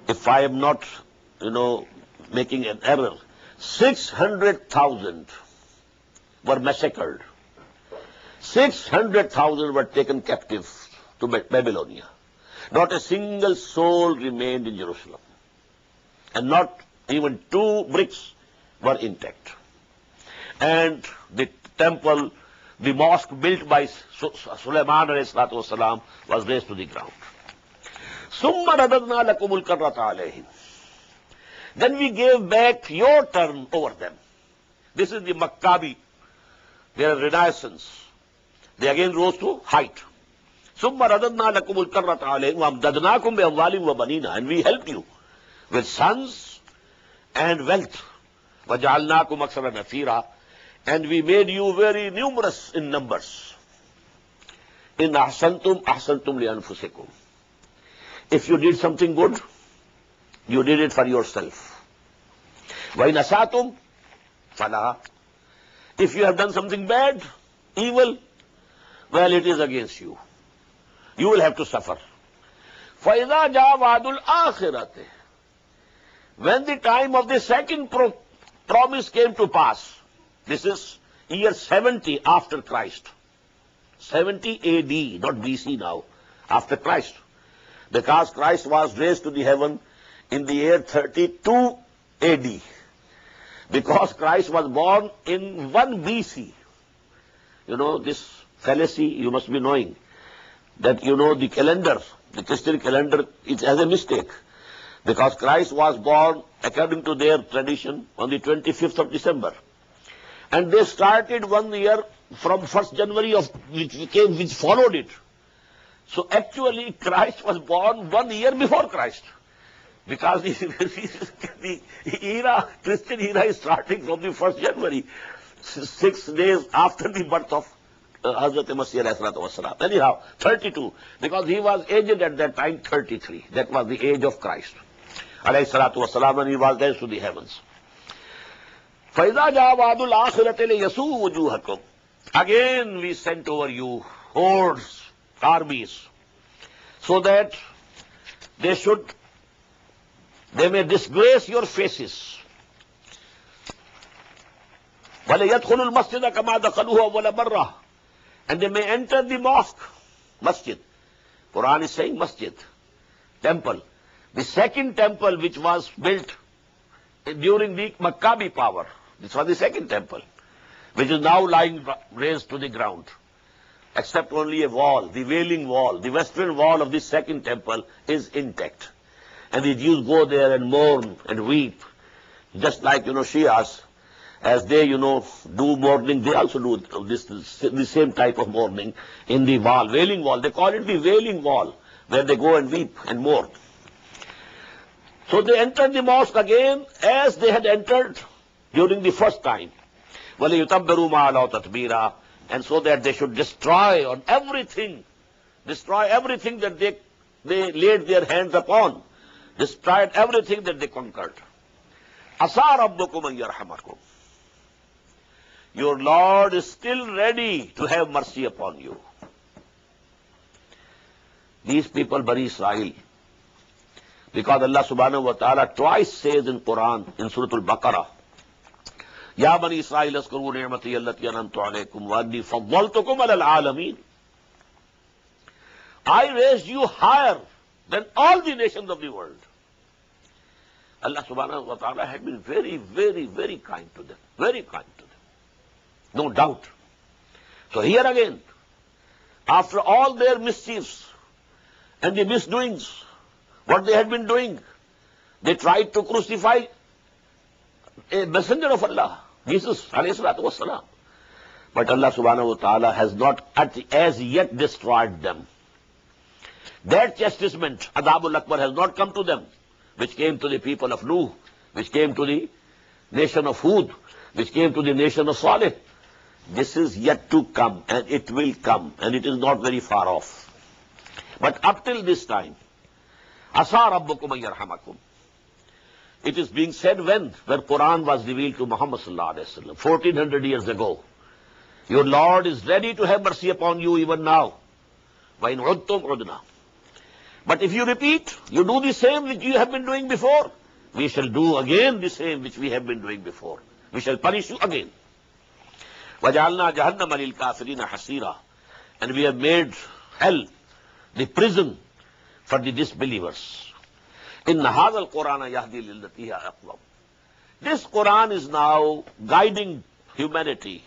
if I am not, making an error, 600,000 were massacred. 600,000 were taken captive to Babylonia. Not a single soul remained in Jerusalem. And not even 2 bricks were intact. And the temple, the mosque built by Sulaiman ﷺ was razed to the ground. ثُمَّ رَدَدْنَا لَكُمُ الْكَرَّةَ عَلَيْهِمْ. Then we gave back your turn over them. This is the Maccabi, their renaissance. They again rose to height. ثُمَّ رَدَدْنَا لَكُمُ الْكَرَّةَ عَلَيْهِمْ وَأَمْدَدْنَاكُمْ بِأَمْوَالٍ وَبَنِينَ. And we helped you with sons and wealth. وَجَعَلْنَاكُمْ أَكْثَرَ نَفِيرًا. And we made you very numerous in numbers. إِنْ أَحْسَنْتُمْ أَحْسَنْتُمْ لِأَنفُسِكُمْ. If you did something good, you did it for yourself. وَإِنْ أَسَأْتُمْ فَلَهَا. If you have done something bad, evil, well, it is against you. You will have to suffer. فَإِذَا جَاءَ وَعْدُ الْآخِرَةِ. When the time of the second promise came to pass, this is year 70 after Christ. 70 AD, not BC now, after Christ. Because Christ was raised to the heaven in the year 32 AD. Because Christ was born in 1 BC. You know, this fallacy you must be knowing, that the calendar, the Christian calendar, it has a mistake. Because Christ was born, according to their tradition, on the 25th of December. And they started 1 year from 1st January which followed it. So actually Christ was born 1 year before Christ. Because the Christian era is starting from the 1st January, 6 days after the birth of Hazrat Masih alayhi salatu wasalam. Anyhow, 32, because he was aged at that time, 33. That was the age of Christ alayhi salatu wasalam, and he was raised to the heavens. فَإِذَا جَاءَ وَعْدُ الْآخِرَةِ لِيَسُوءُ وُجُوهَكُمْ. Again we sent over you hordes, armies, so that they may disgrace your faces. وَلَيَدْخُلُوا الْمَسْجِدَ كَمَا دَخَلُوهُ أَوَّلَ مَرَّةٍ. And they may enter the mosque, masjid. Quran is saying masjid, temple. The second temple which was built during the Maccabi power, this was the second temple, which is now lying raised to the ground, except only a wall, the Wailing Wall, the western wall of the second temple is intact. And the Jews go there and mourn and weep, just like, Shias, as they, do mourning, they also do the same type of mourning in the wall, Wailing Wall. They call it the Wailing Wall, where they go and weep and mourn. So they entered the mosque again as they had entered during the first time. وَلِيُتَبِّرُوا مَا عَلَوْا تَتْبِيرًا. And so that they should destroy everything that they laid their hands upon, destroyed everything that they conquered. عَسَىٰ رَبُّكُمْ أَن يَرْحَمَكُمْ. Your Lord is still ready to have mercy upon you. These people, Bani Israel, because Allah subhanahu wa ta'ala twice says in Quran, in Surah Al-Baqarah, Ya Bani Israel, askuru ni'mati allati an'amtu alaykum wa anni faddaltukum ala al-alamin. I raised you higher than all the nations of the world. Allah subhanahu wa ta'ala had been very, very, very kind to them. Very kind to them. No doubt. So here again, after all their mischiefs and the misdoings, what they had been doing, they tried to crucify a messenger of Allah, Jesus alayhi salatu wasalam. But Allah subhanahu wa ta'ala has not as yet destroyed them. That chastisement, Adabul Akbar, has not come to them, which came to the people of Nuh, which came to the nation of Hud, which came to the nation of Salih. This is yet to come, and it will come, and it is not very far off. But up till this time, Asa Rabbukum an yarhamakum. It is being said when Quran was revealed to Muhammad sallallahu alaihi wasallam, 1400 years ago. Your Lord is ready to have mercy upon you even now. Wa in udtum udna. But if you repeat, you do the same which you have been doing before, we shall do again the same which we have been doing before. We shall punish you again. وَجَعَلْنَا جَهَنَّمَ لِلْكَافِرِينَ حَصِيرًا. And we have made hell the prison for the disbelievers. إِنَّ هَذَا الْقُرْآنَ يَهْدِي لِلَّتِي هِيَ أَقْوَمُ. This Quran is now guiding humanity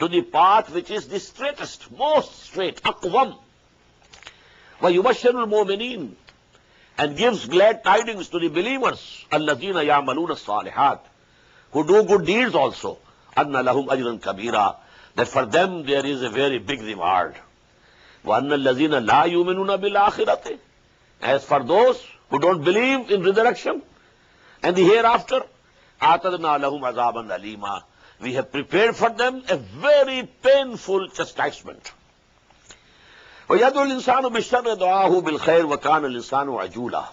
to the path which is the straightest, most straight, أَقْوَمُ. وَيُبَشِّرُ الْمُؤْمِنِينَ. And gives glad tidings to the believers, الَّذِينَ يَعْمَلُونَ الصَّالِحَاتِ, who do good deeds also, أَنَّ لَهُمْ أَجْرًا كَبِيرًا, that for them there is a very big reward. وَأَنَّ الَّذِينَ لَا يُؤْمِنُونَ بِالْآخِرَةِ. As for those who don't believe in resurrection and the hereafter, أَعْتَدْنَا لَهُمْ عَذَابًا أَلِيمًا. We have prepared for them a very painful chastisement. وَيَدْعُ الْإِنسَانُ بِالشَّرِّ دُعَاهُ بِالْخَيْرِ وَكَانَ الْإِنسَانُ عَجُولًا.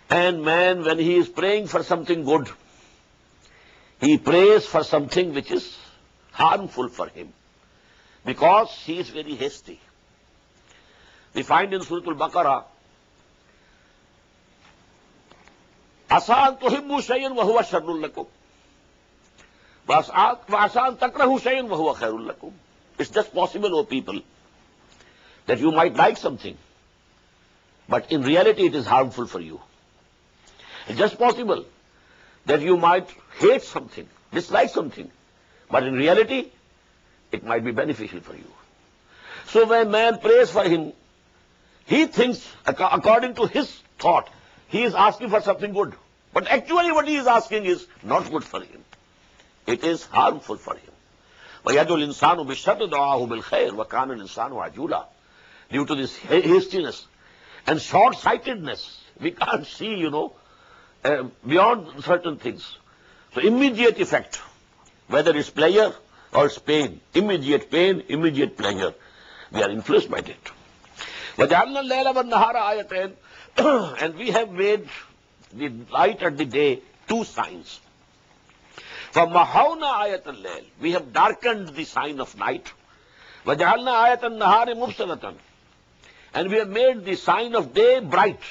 And man, when he is praying for something good, he prays for something which is harmful for him, because he is very hasty. we find in Surah Al-Baqarah, Asan tuhibbu shay'an wa huwa sharrun lakum. Wa asan takrahu shay'an wa huwa khairun lakum. It's just possible, O people, that you might like something, but in reality it is harmful for you. It's just possible that you might hate something, dislike something, but in reality it might be beneficial for you. So when man prays for him, he thinks, according to his thought, he is asking for something good. But actually what he is asking is not good for him. It is harmful for him. وَيَدُ الْإِنسَانُ بِالشَّرِّ دُعَاهُ بِالْخَيْرِ وَكَانَ الْإِنسَانُ عَجُولًا. Due to this hastiness and short-sightedness, we can't see, beyond certain things. So immediate effect, whether it's pleasure or it's pain, immediate pleasure, we are influenced by it. وَجَعَلْنَا اللَّيْلَ وَالنَّهَارَ آيَتَيْنِ. And we have made the light and the day two signs. فَمَحَوْنَا آيَةَ اللَّيْلِ. We have darkened the sign of night. وَجَعَلْنَا آيَةَ النَّهَارِ مُبْصِرَةً. And we have made the sign of day bright,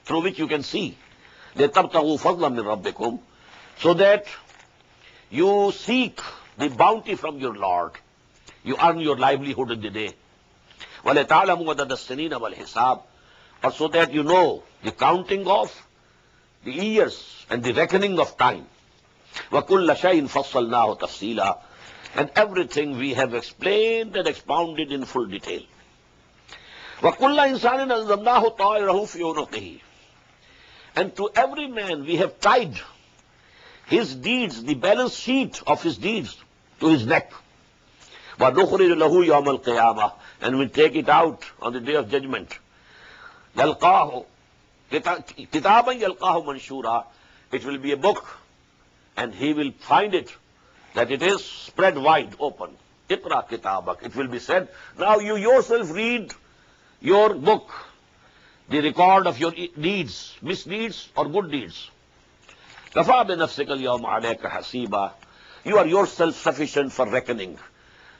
through which you can see. لِتَبْتَغُوا فَضْلًا مِّن رَبِّكُمْ. So that you seek the bounty from your Lord. You earn your livelihood in the day. وَلَتَعْلَمُوا عَدَدَ السِّنِينَ وَالْحِسَابِ. Or so that you know the counting of the years and the reckoning of time. وَكُلَّ شَيْءٍ فَصَّلْنَاهُ تَفْصِيلًا. And everything we have explained and expounded in full detail. وَكُلَّ إِنسَانٍ أَلْزَمْنَاهُ طَائِرَهُ فِي عُنُقِهِ. And to every man we have tied his deeds, the balance sheet of his deeds, to his neck. وَنُخْرِجُ لَهُ يَوْمَ الْقِيَامَةِ. And we take it out on the day of judgment. يَلْقَاهُ كِتَابًا يَلْقَاهُ مَنْشُورًا. It will be a book, and he will find it that it is spread wide open. اقرأ كتابك. It will be said, now you yourself read your book, the record of your deeds, misdeeds or good deeds. كَفَى بِنَفْسِكَ الْيَوْمَ عَلَيْكَ حَسِيبًا. You are yourself sufficient for reckoning.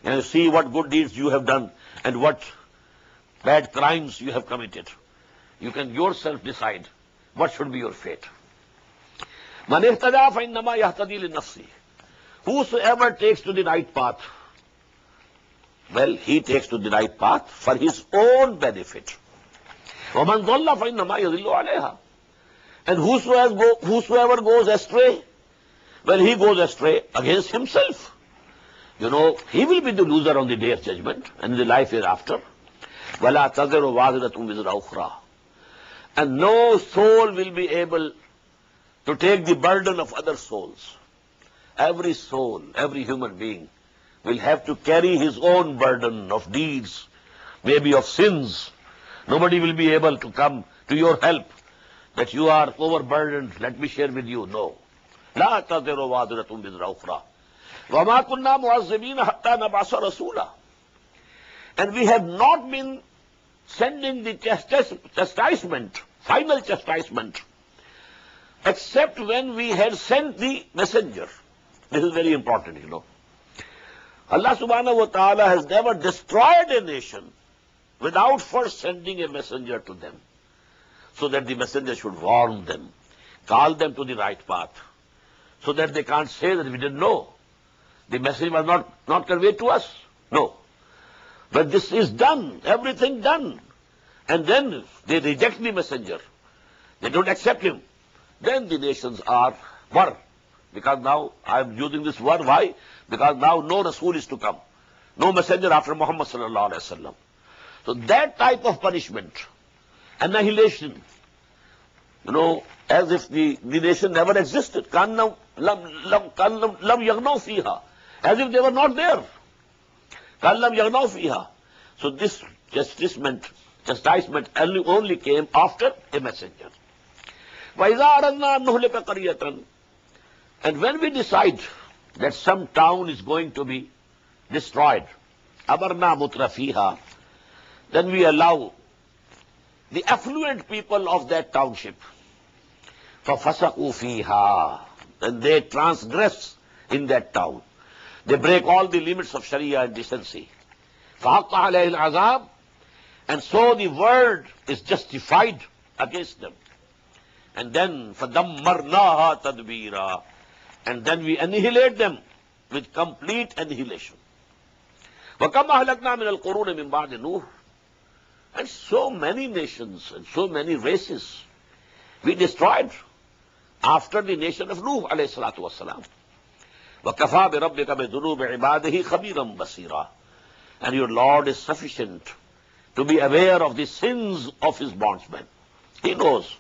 And see what good deeds you have done and what bad crimes you have committed. You can yourself decide what should be your fate. مَنِ اهْتَدَى فَإِنَّمَا يَهْتَدِي لِنَفْسِهِ. Whosoever takes to the right path, well, he takes to the right path for his own benefit. وَمَنْ ضَلَّ فَإِنَّمَا يَضِلُّ عَلَيْهَا. And whosoever goes astray, well, he goes astray against himself. He will be the loser on the day of judgment and in the life hereafter. وَلَا تَزِرُ وَازِرَةٌ وِزْرَ أُخْرَى. And no soul will be able to take the burden of other souls. Every soul, every human being will have to carry his own burden of deeds, maybe of sins. Nobody will be able to come to your help that you are overburdened, let me share with you. No. لَا تَزِرُ وَازِرَةٌ وِزْرَ أُخْرَى. وَمَا كُنَّا مُعَذِّبِينَ حَتَّى نَبْعَثَ رَسُولًا. And we have not been sending the chastisement, final chastisement, except when we had sent the messenger. This is very important, Allah subhanahu wa ta'ala has never destroyed a nation without first sending a messenger to them, so that the messenger should warn them, call them to the right path, so that they can't say that we didn't know. The message was not conveyed to us. No. But this is done, everything done. And then they reject the messenger. They don't accept him. Then the nations are war. Because now I am using this word. Why? Because now no Rasul is to come. No messenger after Muhammad sallallahu alaihi wasallam. So that type of punishment, annihilation, as if the nation never existed. كَأَنَّهُمْ لَمْ يَغْنَوْا فِيهَا. As if they were not there. كَأَنْ لَمْ يَغْنَوْا فِيهَا. So this chastisement only came after a messenger. وَإِذَا أَرَدْنَا أَن نُهْلِكَ قَرْيَةً. And when we decide that some town is going to be destroyed, أَمَرْنَا مُتْرَفِيهَا. Then we allow the affluent people of that township, فَفَسَقُوا فِيهَا. And they transgress in that town. They break all the limits of Sharia and decency. فَحَقَّ عَلَيْهِ الْعَذَابِ. And so the world is justified against them. And then فَدَمَّرْنَاهَا تَدْبِيرًا. And then we annihilate them with complete annihilation. وَكَمْ أَهْلَكْنَا مِنَ الْقُرُونِ مِنْ بَعْدِ نُوحٍ. And so many nations and so many races we destroyed after the nation of Nuh alayhi salatu wassalam. وَكَفَى بِرَبِّكَ بِذُنُوبِ عِبَادِهِ خَبِيرًا بَصِيرًا. And your Lord is sufficient to be aware of the sins of his bondsmen. He knows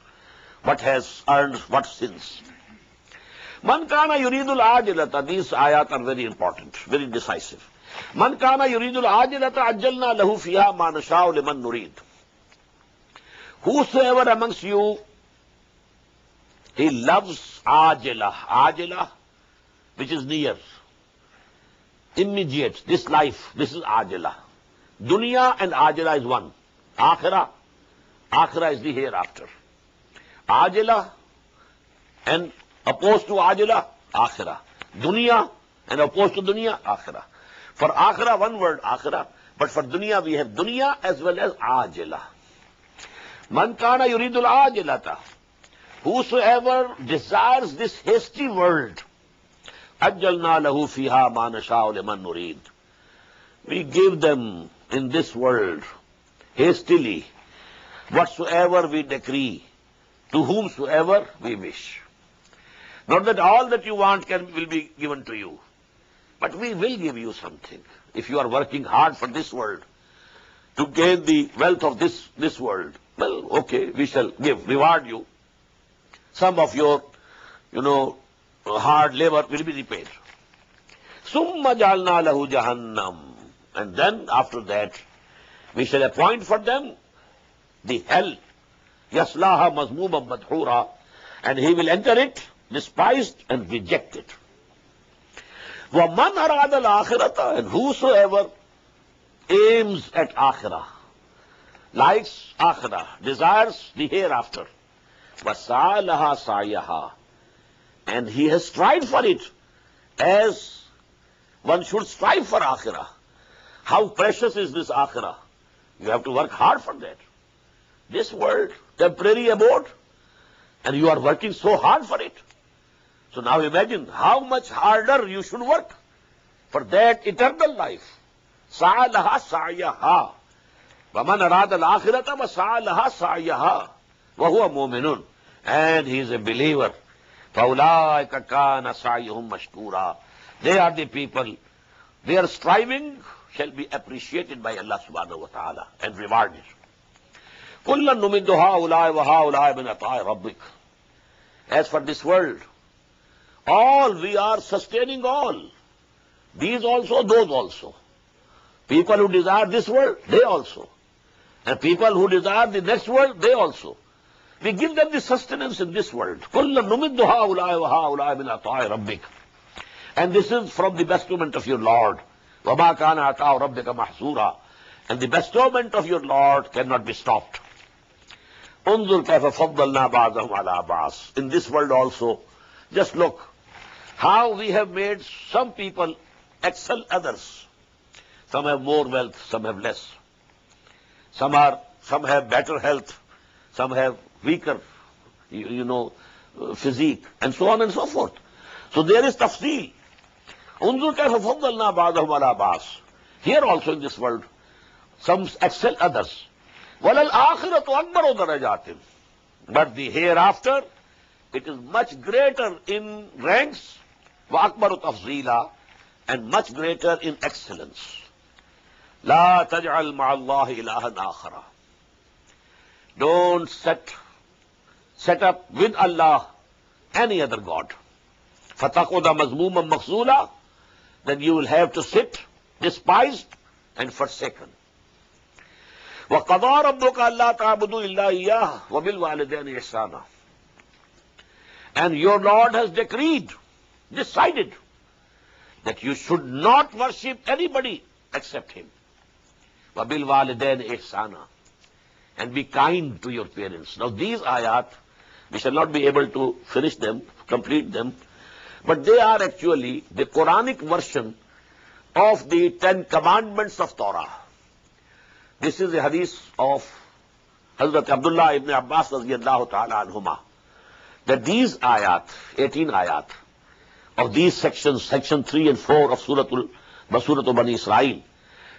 what has earned what sins. Man kana yuridul ajilata. These ayat are very important, very decisive. Man kana yuridul ajilata ajjalna lahu fiha ma nasha'u liman nurid. Whosoever amongst you he loves ajila, ajila, which is near, immediate, this life, this is ajila. Dunya and ajila is one. Akhirah, akhirah is the hereafter. Ajila and opposed to ajila, akhirah. Dunya and opposed to dunya, akhirah. For akhirah, one word, akhirah. But for dunya, we have dunya as well as ajila. Man kana yuridul ajilata. Whosoever desires this hasty world, ajjalna lahu fiha ma nasha'u liman nurid. We give them in this world hastily whatsoever we decree to whomsoever we wish. Not that all that you want will be given to you, but we will give you something. If you are working hard for this world, to gain the wealth of this world, well, okay, we shall reward you. Some of your, hard labor will be repaid. Summa jalna lahu jahannam. And then after that, we shall appoint for them the hell. Yaslaha mazmumam madhura. And he will enter it despised and rejected. وَمَنْ أَرَادَ الْآخِرَةَ. And whosoever aims at akhirah, likes akhirah, desires the hereafter, وَسَعَى لَهَا سَعْيَهَا. And he has strived for it as one should strive for akhirah. How precious is this akhirah? You have to work hard for that. This world, temporary abode, and you are working so hard for it. So now imagine how much harder you should work for that eternal life. سَعَى لَهَا سَعْيَهَا. وَمَنْ أَرَادَ الْآخِرَةَ وَسَعَى لَهَا سَعْيَهَا وَهُوَ مُؤْمِنٌ. And he is a believer. فَأُولَٰئِكَ كَانَ سَعْيُهُمْ مَشْكُورًا. They are the people. Their striving shall be appreciated by Allah subhanahu wa ta'ala and rewarded. كُلًّا نُمِدُّ هَؤُلَاءِ وَهَؤُلَاءِ مِنْ عَطَاءِ رَبِّكَ. As for this world, all we are sustaining all. These also, those also. People who desire this world, they also. And people who desire the next world, they also. We give them the sustenance in this world. كُلًّا نُمِدُّ هَؤُلَاءِ وَهَؤُلَاءِ مِنْ عَطَاءِ رَبِّكَ. And this is from the bestowment of your Lord. وَمَا كَانَ عَطَاءُ رَبِّكَ مَحْصُورًا. And the bestowment of your Lord cannot be stopped. انظر كيف فضلنا بعضهم على بعض. In this world also, just look how we have made some people excel others. Some have more wealth, some have less. Some have better health, some have weaker, physique, and so on and so forth. So there is tafsil. انظر كيف فضلنا بعضهم على بعض. Here also in this world, some excel others. وَلَلْآخِرَةُ أَكْبَرُ دَرَجَاتٍ. But the hereafter, it is much greater in ranks, وَأَكْبَرُ تَفْضِيلًا, and much greater in excellence. لَا تَجْعَلْ مَعَ اللَّهِ إِلَهًا آخَرَ. Don't set up with Allah any other God. فَتَقُدَ مَذْمُومًا مَخْزُولًا. Then you will have to sit despised and forsaken. وَقَضَىٰ رَبُّكَ أَلَّا تَعْبُدُوا إِلَّا إِيَّاهُ وَبِالْوَالِدَيْنِ إِحْسَانًا. And your Lord has decided that you should not worship anybody except Him. وَبِالْوَالِدَيْنِ إِحْسَانًا. And be kind to your parents. Now these ayat, we shall not be able to finish them, complete them, but they are actually the Quranic version of the 10 commandments of Torah. This is the hadith of Hazrat Abdullah ibn Abbas radiyallahu ta'ala anhuma, that these ayat, 18 ayat, of these sections, section 3 and 4 of Surah Bani Israel,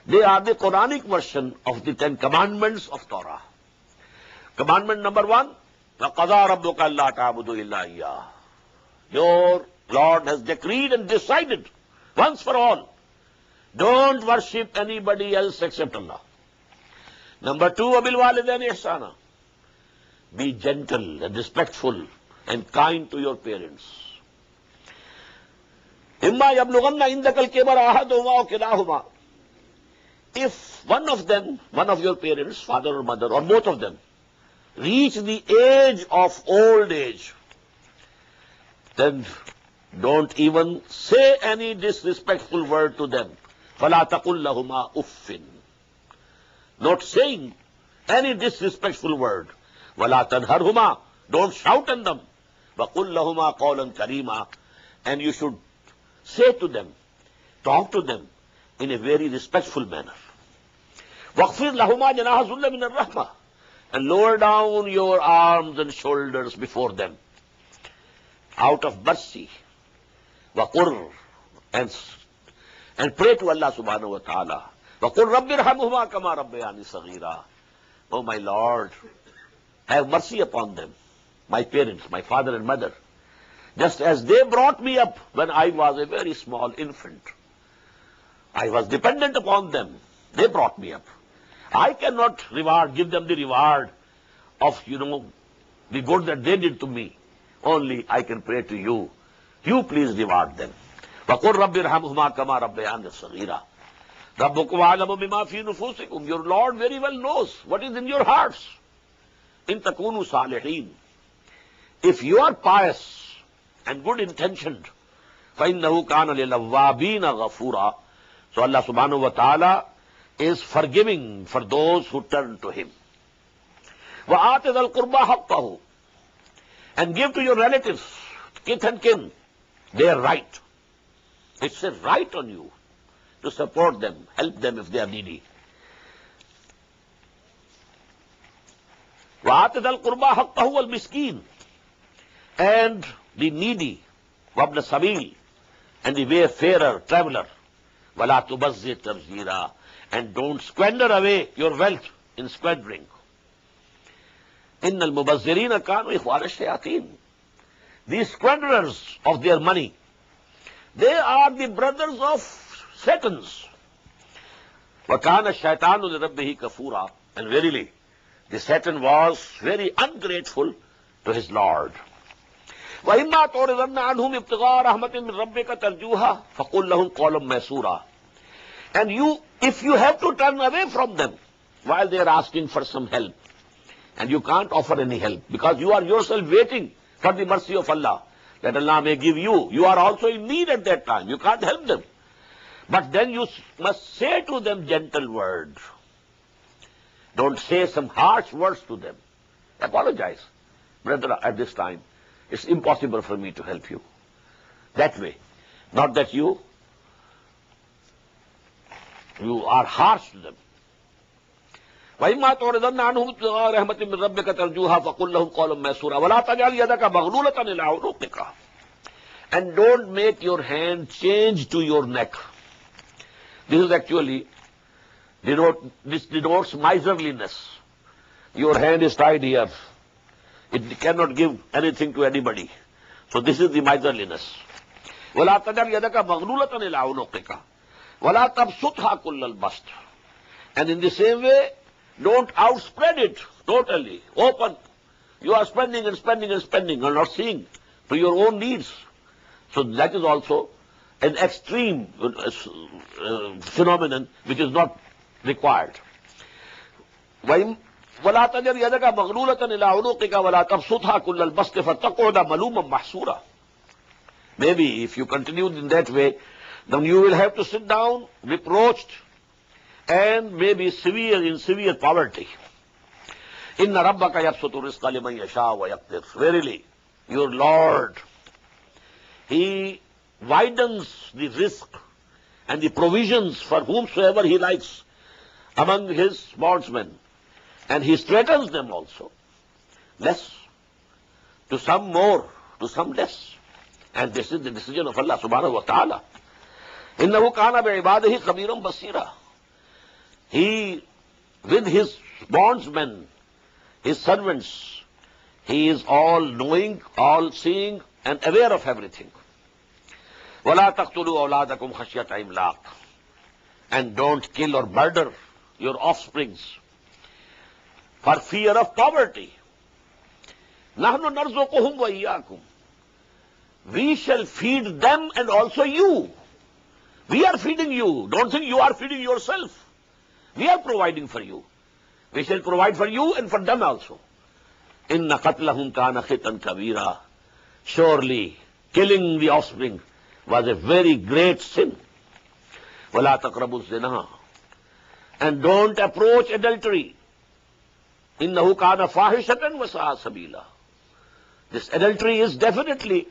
they are the Quranic version of the 10 commandments of Torah. Commandment number 1, وَقَضَى رَبُّكَ أَلَّا تَعْبُدُوا إِلَّا إِيَّاهُ. Your Lord has decreed and decided once for all, don't worship anybody else except Allah. Number 2, وَبِالْوَالِدَيْنِ إِحْسَانًا. Be gentle and respectful and kind to your parents. إِمَّا يَبْلُغَنَّ عِنْدَكَ الْكِبَرَ أَحَدُهُمَا أَوْ كِلَاهُمَا. If one of them, one of your parents, father or mother, or both of them, reach the age of old age, then don't even say any disrespectful word to them. فَلَا تَقُلْ لَهُمَا أُفٍّ. Not saying any disrespectful word. وَلَا تَنْهَرْهُمَا. Don't shout at them. وَقُلْ لَهُمَا قَوْلًا كَرِيمًا. And you should say to them, talk to them in a very respectful manner. وَاخْفِضْ لَهُمَا جَنَاحَ الذُّلِّ مِنَ الرَّحْمَةِ. And lower down your arms and shoulders before them, out of mercy. وَقُرْ. And pray to Allah subhanahu wa ta'ala. وَقُلْ رَبِّ ارْحَمْهُمَا كَمَا رَبَّيَانِي صَغِيرًا. Oh my Lord, have mercy upon them, my parents, my father and mother, just as they brought me up when I was a very small infant. I was dependent upon them. They brought me up. I cannot give them the reward of, the good that they did to me. Only I can pray to you. You please reward them. وَقُلْ رَبِّ ارْحَمْهُمَا كَمَا رَبَّيَانِي صَغِيرًا. رَبُّكُمْ أَعْلَمُ بِمَا فِي نُفُوسِكُمْ. Your Lord very well knows what is in your hearts. إِن تَكُونُوا صَالِحِينَ. If you are pious and good intentioned, فَإِنَّهُ كَانَ لِلْأَوَّابِينَ غَفُورًا. So Allah subhanahu wa ta'ala is forgiving for those who turn to Him. وَآتِ ذَا الْقُرْبَى حَقَّهُ. And give to your relatives, kith and kin, their right. It's a right on you to support them, help them if they are needy. وَآتِ ذَا الْقُرْبَى حَقَّهُ وَالْمِسْكِينَ. And the needy, وَابْنَ السَّبِيلِ, and the wayfarer, traveler. وَلَا تُبَذِّرْ تَبْذِيرًا. And don't squander away your wealth in squandering. إِنَّ الْمُبَذِّرِينَ كَانُوا إِخْوَانَ الشَّيَاطِينَ. These squanderers of their money, they are the brothers of Satans. وَكَانَ الشَّيْطَانُ لِرَبِّهِ كَفُورًا. And verily, the Satan was very ungrateful to his Lord. وَإِمَّا تُعْرِضَنَّ عَنْهُمْ ابْتِغَاءَ رَحْمَةٍ مِّن رَبِّكَ تَرْجُوهَا فَقُلْ لَهُمْ قَوْلًا مَيْسُورًا. And if you have to turn away from them while they are asking for some help, and you can't offer any help because you are yourself waiting for the mercy of Allah, that Allah may give you. You are also in need at that time. You can't help them. But then you must say to them gentle words. Don't say some harsh words to them. Apologize. Brother, at this time, it's impossible for me to help you. That way. Not that you are harsh to them. وَإِمَّا تُعْرِضَنَّ عَنْهُمْ ابْتِغَاءَ رَحْمَةٍ مِّن رَبِّكَ تَرْجُوهَا فَقُلْ لَهُمْ قَوْلًا مَيْسُورًا وَلَا تَجْعَلْ يَدَكَ مَغْلُولَةً إِلَىٰ عُنُقِكَ. And don't make your hand change to your neck. This is actually this denotes miserliness. Your hand is tied here. It cannot give anything to anybody. So this is the miserliness. وَلَا تَجْعَلْ يَدَكَ مَغْلُولَةً إِلَىٰ عُنُقِكَ وَلَا تَبْسُطْهَا كُلَّ الْبَسْطِ. And in the same way, don't outspread it totally, open. You are spending and spending and spending and not seeing to your own needs. So that is also an extreme phenomenon which is not required. وَلَا تَجْعَلْ يَدَكَ مَغْلُولَةً إِلَىٰ عُنُقِكَ وَلَا تَبْسُطْهَا كُلَّ الْبَسْطِ فَتَقْعُدَ مَلُومًا مَحْسُورًا. Maybe if you continue in that way, then you will have to sit down reproached and maybe in severe poverty. إِنَّ رَبَّكَ يَبْسُطُ الرِّزْقَ لِمَن يَشَاءُ وَيَقْدِرُ. Verily, your Lord, He widens the risk and the provisions for whomsoever He likes. among his bondsmen, and he straightens them also. Less, to some more, to some less. And this is the decision of Allah subhanahu wa ta'ala. إِنَّهُ كَانَ بِعِبَادِهِ خَبِيرًا بَصِيرًا. He, with his bondsmen, his servants, he is all knowing, all seeing, and aware of everything. وَلَا تَقْتُلُوا أَوْلَادَكُمْ خَشْيَةَ إِمْلَاقٍ. And don't kill or murder your offsprings for fear of poverty. نَحْنُ نَرْزُقُهُمْ وَإِيَّاكُمْ. We shall feed them and also you. We are feeding you. Don't think you are feeding yourself. We are providing for you. We shall provide for you and for them also. إِنَّ قَتْلَهُمْ كَانَ خِطًا كَبِيرًا. Surely, killing the offspring was a very great sin. وَلَا تَقْرَبُوا الزِّنَا. And don't approach adultery. إِنَّهُ كَانَ فَاحِشَةً وَسَاءَ سَبِيلًا. This adultery is definitely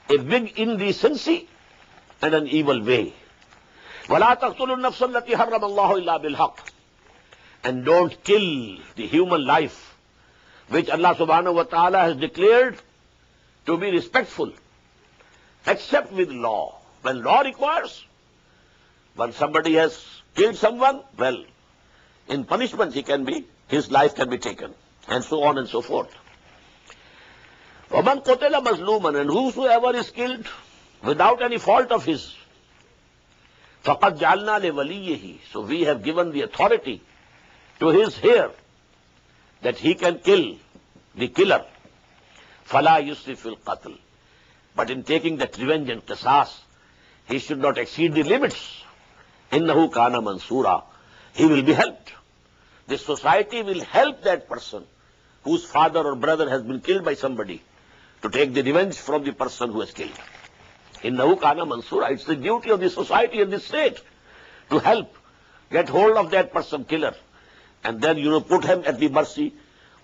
a big indecency and an evil way. وَلَا تَقْتُلُوا النَّفْسَ الَّتِي حَرَّمَ اللَّهُ إِلَّا بِالْحَقِّ. And don't kill the human life which Allah subhanahu wa ta'ala has declared to be respectful, except with law. When law requires, when somebody has killed someone, well, in punishment his life can be taken, and so on and so forth. وَمَنْ قُتِلَ مَظْلُومًا. And whosoever is killed without any fault of his, فَقَدْ جَعَلْنَا لِوَلِيِّهِ. So we have given the authority to his heir that he can kill the killer. فَلَا يُسْرِفْ فِي الْقَتْلِ. But in taking that revenge and qisas, he should not exceed the limits. إِنَّهُ كَانَ مَنْصُورًا. He will be helped. The society will help that person whose father or brother has been killed by somebody to take the revenge from the person who has killed. إِنَّهُ كَانَ مَنْصُورًا. It's the duty of the society and the state to help get hold of that person killer, and then put him at the mercy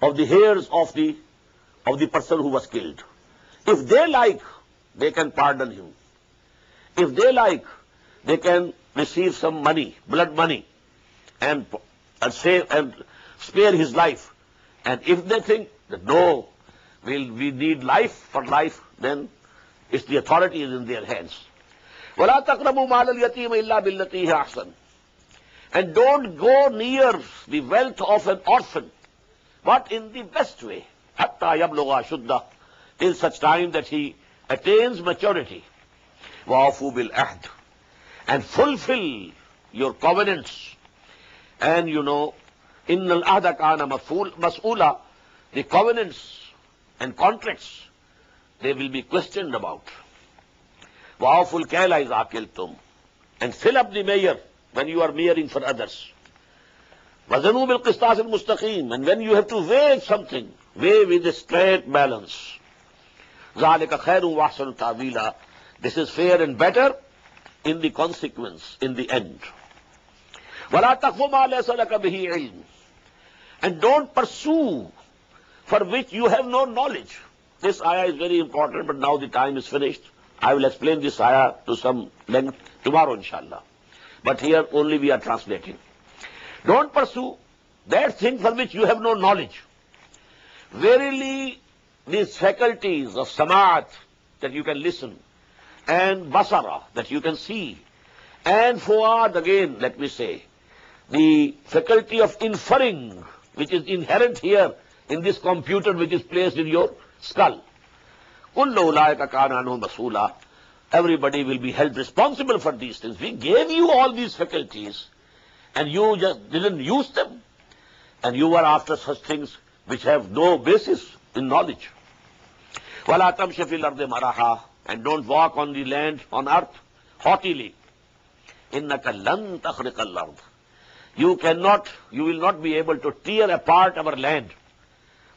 of the heirs of the person who was killed. If they like, they can pardon him. If they like, they can receive some money, blood money, and save and spare his life. And if they think that no, we need life for life, then it's the authority is in their hands. وَلَا تَقْرَبُوا مَالَ الْيَتِيمِ إِلَّا بِالَّتِي هِيَ أَحْسَنُ. And don't go near the wealth of an orphan, but in the best way. حَتَّى يَبْلُغَ أَشُدَّهُ. Till such time that he attains maturity. وَأَوْفُوا بِالْعَهْدِ. And fulfill your covenants. And إِنَّ الْعَهْدَ كَانَ مَسْئُولًا. The covenants and contracts, they will be questioned about. وَأَوْفُوا الْكَيْلَ إِذَا كِلْتُمْ. And fill up the measure when you are measuring for others. وَزَنُوا بِالْقِسْطَاسِ الْمُسْتَقِيمِ. And when you have to weigh something, weigh with a straight balance. ذَلِكَ خَيْرٌ وَأَحْسَنُ تَأْوِيلًا. This is fair and better in the consequence, in the end. وَلَا تَقْفُ مَا لَيْسَ لَكَ بِهِ عِلْمٌ. And don't pursue for which you have no knowledge. This ayah is very important, but now the time is finished. I will explain this ayah to some length tomorrow, inshallah. But here only we are translating. Don't pursue that thing for which you have no knowledge. Verily, these faculties of samat, that you can listen, and basara, that you can see, and fuad, again, let me say, the faculty of inferring, which is inherent here in this computer which is placed in your skull. كُلُّ أُولَٰئِكَ كَانَ عَنْهُ مَسْئُولًا. Everybody will be held responsible for these things. We gave you all these faculties, and you just didn't use them. And you were after such things which have no basis in knowledge. وَلَا تَمْشِ فِي الْأَرْضِ مَرَحًا. And don't walk on the land, on earth, haughtily. إِنَّكَ لَن تَخْرِقَ الْأَرْضِ. You will not be able to tear apart our land.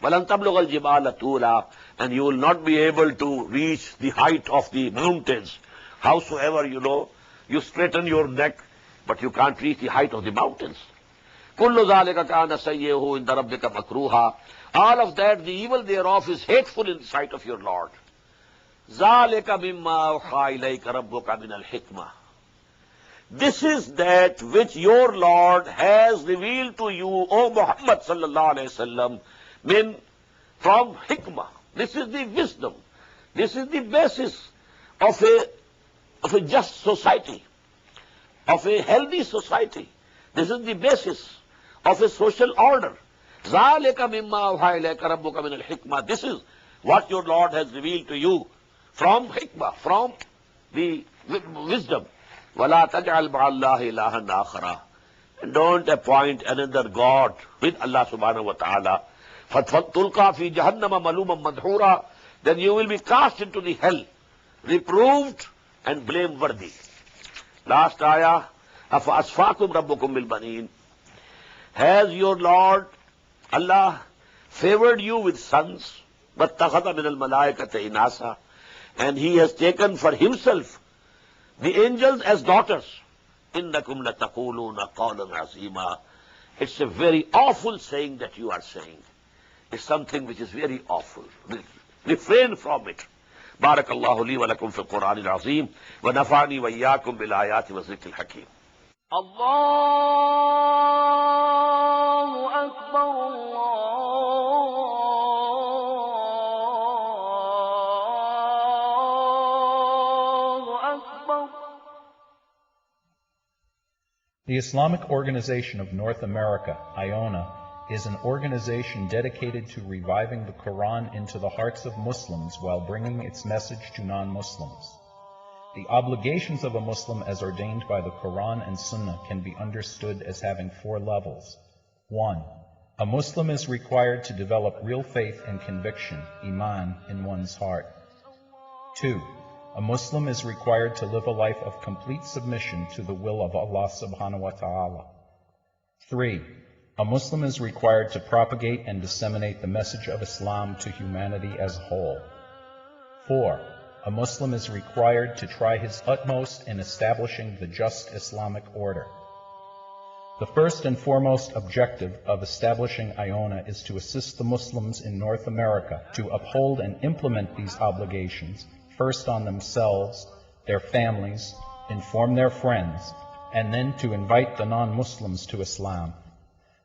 وَلَن تَبْلُغَ الْجِبَالَ طُولًا. And you will not be able to reach the height of the mountains. Howsoever, you straighten your neck, but you can't reach the height of the mountains. كُلُّ ذَلِكَ كَانَ سَيِّئُهُ عِندَ رَبِّكَ مَكْرُوهًا. All of that, the evil thereof, is hateful in the sight of your Lord. ذَلِكَ مِمَّا أَوْحَىٰ إِلَيْكَ رَبُّكَ مِنَ الْحِكْمَةِ. This is that which your Lord has revealed to you, O Muhammad sallallahu alayhi wasallam, from hikmah. This is the wisdom. This is the basis of a just society, of a healthy society. This is the basis of a social order. ذَلِكَ مِمَّا أَوْحَىٰ إِلَيْكَ رَبُّكَ مِنَ الْحِكْمَةِ. This is what your Lord has revealed to you from hikmah, from the wisdom. وَلَا تَجْعَلْ مَعَ اللَّهِ إِلَٰهًا آخَرَ. And don't appoint another God with Allah subhanahu wa ta'ala. فَتُلْقَى فِي جَهَنَّمَ مَلُومًا مَدْحُورًا. Then you will be cast into the hell, reproved and blameworthy. Last ayah, أَفَأَصْفَاكُمْ رَبُّكُمْ بِالْبَنِينَ. Has your Lord, Allah, favored you with sons? وَاتَّخَذَ مِنَ الْمَلَائِكَةِ إِنَاثًا. And He has taken for Himself the angels as daughters. إِنَّكُمْ لَتَقُولُونَ قَوْلًا عَظِيمًا. It's a very awful saying that you are saying. It's something which is very awful. Refrain from it. بارك الله لي ولكم في القرآن العظيم ونفعني وإياكم بالآيات والذكر الحكيم. الله أكبر الله أكبر. The Islamic Organization of North America, IONA, is an organization dedicated to reviving the Quran into the hearts of Muslims while bringing its message to non-Muslims. The obligations of a Muslim as ordained by the Quran and Sunnah can be understood as having 4 levels. 1. A Muslim is required to develop real faith and conviction, iman, in one's heart. 2. A Muslim is required to live a life of complete submission to the will of Allah subhanahu wa ta'ala. 3. A Muslim is required to propagate and disseminate the message of Islam to humanity as a whole. 4. A Muslim is required to try his utmost in establishing the just Islamic order. The first and foremost objective of establishing IONA is to assist the Muslims in North America to uphold and implement these obligations, first on themselves, their families, inform their friends, and then to invite the non-Muslims to Islam.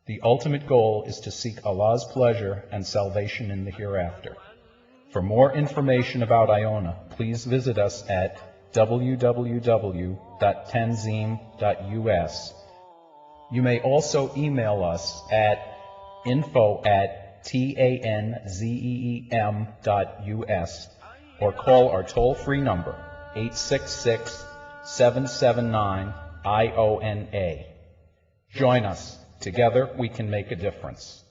The ultimate goal is to seek Allah's pleasure and salvation in the hereafter. For more information about IONA, please visit us at www.tanzim.us. You may also email us at info@tanzeem.us or call our toll-free number 866-779-IONA. Join us. Together we can make a difference.